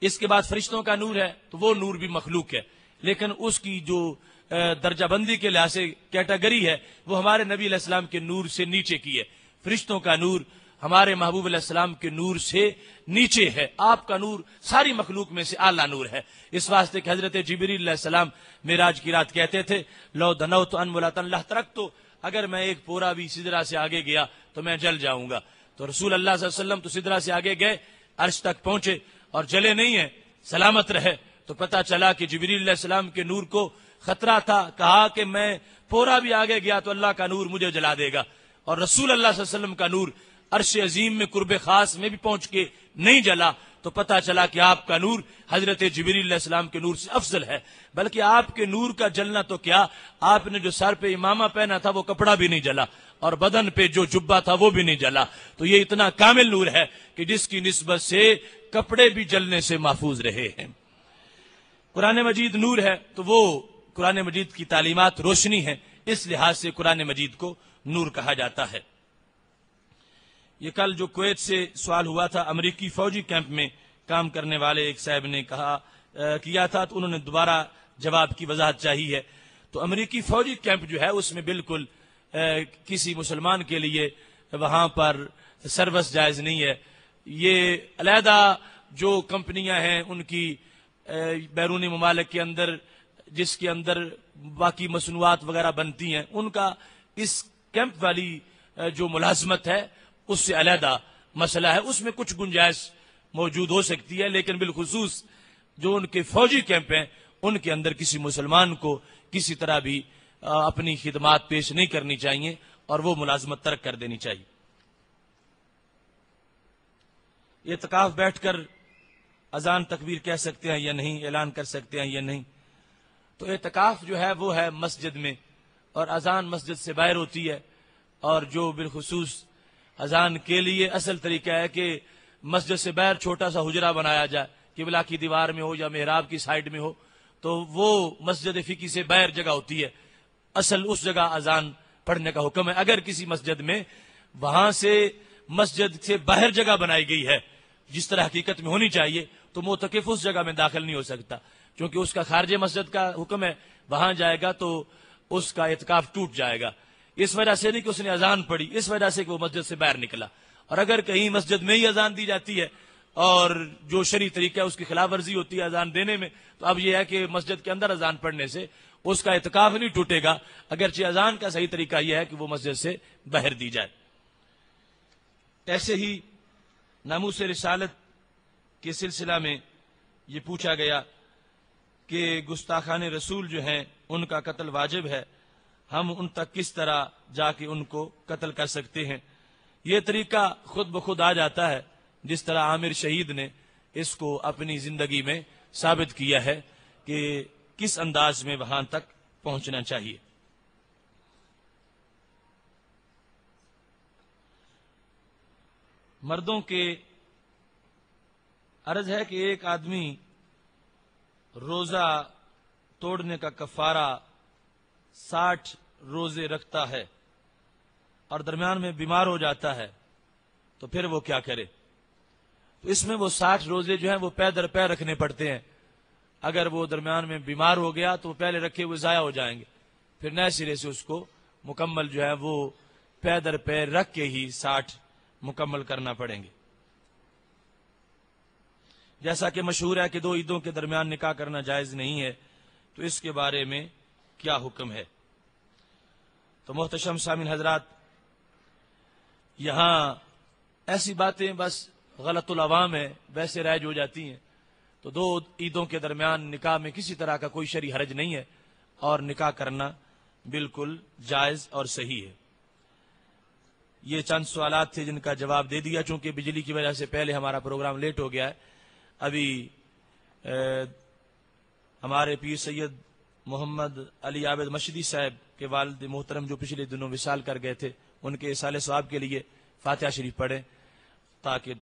اس کے بعد فرشتوں کا نور ہے تو وہ نور بھی مخلوق ہے، لیکن اس کی جو درجہ بندی کے لحاظ سے کیٹیگری ہے وہ ہمارے نبی علیہ السلام کے نور سے نیچے کی ہے. فرشتوں کا نور ہمارے محبوب علیہ السلام کے نور سے نیچے ہے. آپ کا نور ساری مخلوق میں سے اعلیٰ نور ہے. اس واسطے کہ حضرت جبریل علیہ السلام معراج کی رات کہتے تھے لو دنوت ان ملاۃ لترکت، اگر میں ایک پورا بھی سدرہ سے آگے گیا تو میں جل جاؤں گا. تو رسول اللہ صلی اللہ علیہ وسلم تو سدرہ سے آگے گئے، عرش تک پہنچے اور جلے نہیں ہیں، سلامت رہے. تو پتہ چلا کہ جبریل علیہ السلام کے نور کو خطرہ تھا، کہا کہ میں پورا بھی آگے گیا تو اللہ کا نور مجھے جلا دے گا. اور رسول اللہ صلی اللہ علیہ وسلم کا نور عرش عظیم میں قرب خاص میں بھی پہنچ کے نہیں جلا. تو پتہ چلا کہ آپ کا نور حضرت جبریل علیہ السلام کے نور سے افضل ہے. بلکہ آپ کے نور کا جلنا تو کیا، آپ نے جو سر پہ امامہ پہنا تھا وہ کپڑا بھی نہیں جلا اور بدن پہ جو جبہ تھا وہ بھی نہیں جلا. تو یہ اتنا کامل نور ہے کہ جس کی نسبت سے کپڑے بھی جلنے سے محفوظ رہے ہیں. قرآن مجید نور ہے تو وہ قرآن مجید کی تعلیمات روشنی ہے، اس لحاظ سے قرآن مجید کو نور کہا جاتا ہے. یہ کل جو کویت سے سوال ہوا تھا، امریکی فوجی کیمپ میں کام کرنے والے ایک صاحب نے کیا تھا، تو انہوں نے دوبارہ جواب کی وضاحت چاہی ہے. تو امریکی فوجی کیمپ جو ہے اس میں بالکل کسی مسلمان کے لیے وہاں پر سروس جائز نہیں ہے. یہ علیحدہ جو کمپنیاں ہیں ان کی بیرونی ممالک کے اندر جس کے اندر باقی مصنوعات وغیرہ بنتی ہیں، ان کا اس کیمپ والی جو ملازمت ہے اس سے علیحدہ مسئلہ ہے. اس میں کچھ گنجائش موجود ہو سکتی ہے، لیکن بالخصوص جو ان کے فوجی کیمپ ہیں ان کے اندر کسی مسلمان کو کسی طرح بھی اپنی خدمات پیش نہیں کرنی چاہیے اور وہ ملازمت ترک کر دینی چاہیے. اعتکاف بیٹھ کر اذان تکبیر کہہ سکتے ہیں یا نہیں، اعلان کر سکتے ہیں یا نہیں؟ تو اعتکاف جو ہے وہ ہے مسجد میں، اور اذان مسجد سے باہر ہوتی ہے. اور جو بالخصوص اذان کے لیے اصل طریقہ ہے کہ مسجد سے باہر چھوٹا سا حجرہ بنایا جائے، قبلہ کی دیوار میں ہو یا محراب کی سائیڈ میں ہو، تو وہ مسجد فقی سے باہر جگہ ہوتی ہے. اصل اس جگہ اذان پڑھنے کا حکم ہے. اگر کسی مسجد میں وہاں سے مسجد سے باہر جگہ بنائی گئی ہے جس طرح حقیقت میں ہونی چاہیے، تو معتکف اس جگہ میں داخل نہیں ہو سکتا، کیونکہ اس کا خارج مسجد کا حکم ہے. وہاں جائے گا تو اس کا اعتکاف ٹوٹ جائے گا. اس وجہ سے نہیں کہ اس نے اذان پڑھی، اس وجہ سے کہ وہ مسجد سے باہر نکلا. اور اگر کہیں مسجد میں ہی اذان دی جاتی ہے اور جو شرعی طریقہ ہے اس کی خلاف ورزی ہوتی ہے اذان دینے میں، تو اب یہ ہے کہ مسجد کے اندر اذان پڑھنے سے اس کا اعتکاف نہیں ٹوٹے گا، اگرچہ اذان کا صحیح طریقہ یہ ہے کہ وہ مسجد سے باہر دی جائے. ایسے ہی ناموس رسالت کے سلسلہ میں یہ پوچھا گیا کہ گستاخان رسول جو ہیں ان کا قتل واجب ہے، ہم ان تک کس طرح جا کے ان کو قتل کر سکتے ہیں؟ یہ طریقہ خود بخود آ جاتا ہے، جس طرح عامر شہید نے اس کو اپنی زندگی میں ثابت کیا ہے کہ کس انداز میں وہاں تک پہنچنا چاہیے. مردوں کے عرض ہے کہ ایک آدمی روزہ توڑنے کا کفارہ 60 روزے رکھتا ہے اور درمیان میں بیمار ہو جاتا ہے، تو پھر وہ کیا کرے؟ تو اس میں وہ 60 روزے جو ہیں وہ پے در پے رکھنے پڑتے ہیں. اگر وہ درمیان میں بیمار ہو گیا تو وہ پہلے رکھے ہوئے ضائع ہو جائیں گے، پھر نئے سرے سے اس کو مکمل جو ہے وہ پے در پے رکھ کے ہی 60 مکمل کرنا پڑیں گے. جیسا کہ مشہور ہے کہ 2 عیدوں کے درمیان نکاح کرنا جائز نہیں ہے، تو اس کے بارے میں کیا حکم ہے؟ تو محتشم سامعین حضرات، یہاں ایسی باتیں بس غلط العوام ہے، ویسے رائج ہو جاتی ہیں. تو 2 عیدوں کے درمیان نکاح میں کسی طرح کا کوئی شرعی حرج نہیں ہے، اور نکاح کرنا بالکل جائز اور صحیح ہے. یہ چند سوالات تھے جن کا جواب دے دیا. چونکہ بجلی کی وجہ سے پہلے ہمارا پروگرام لیٹ ہو گیا ہے. ابھی ہمارے پیر سید محمد علی عابد مشدی صاحب کے والد محترم جو پچھلے دنوں وصال کر گئے تھے، ان کے اصال ثواب کے لیے فاتحہ شریف پڑھیں تاکہ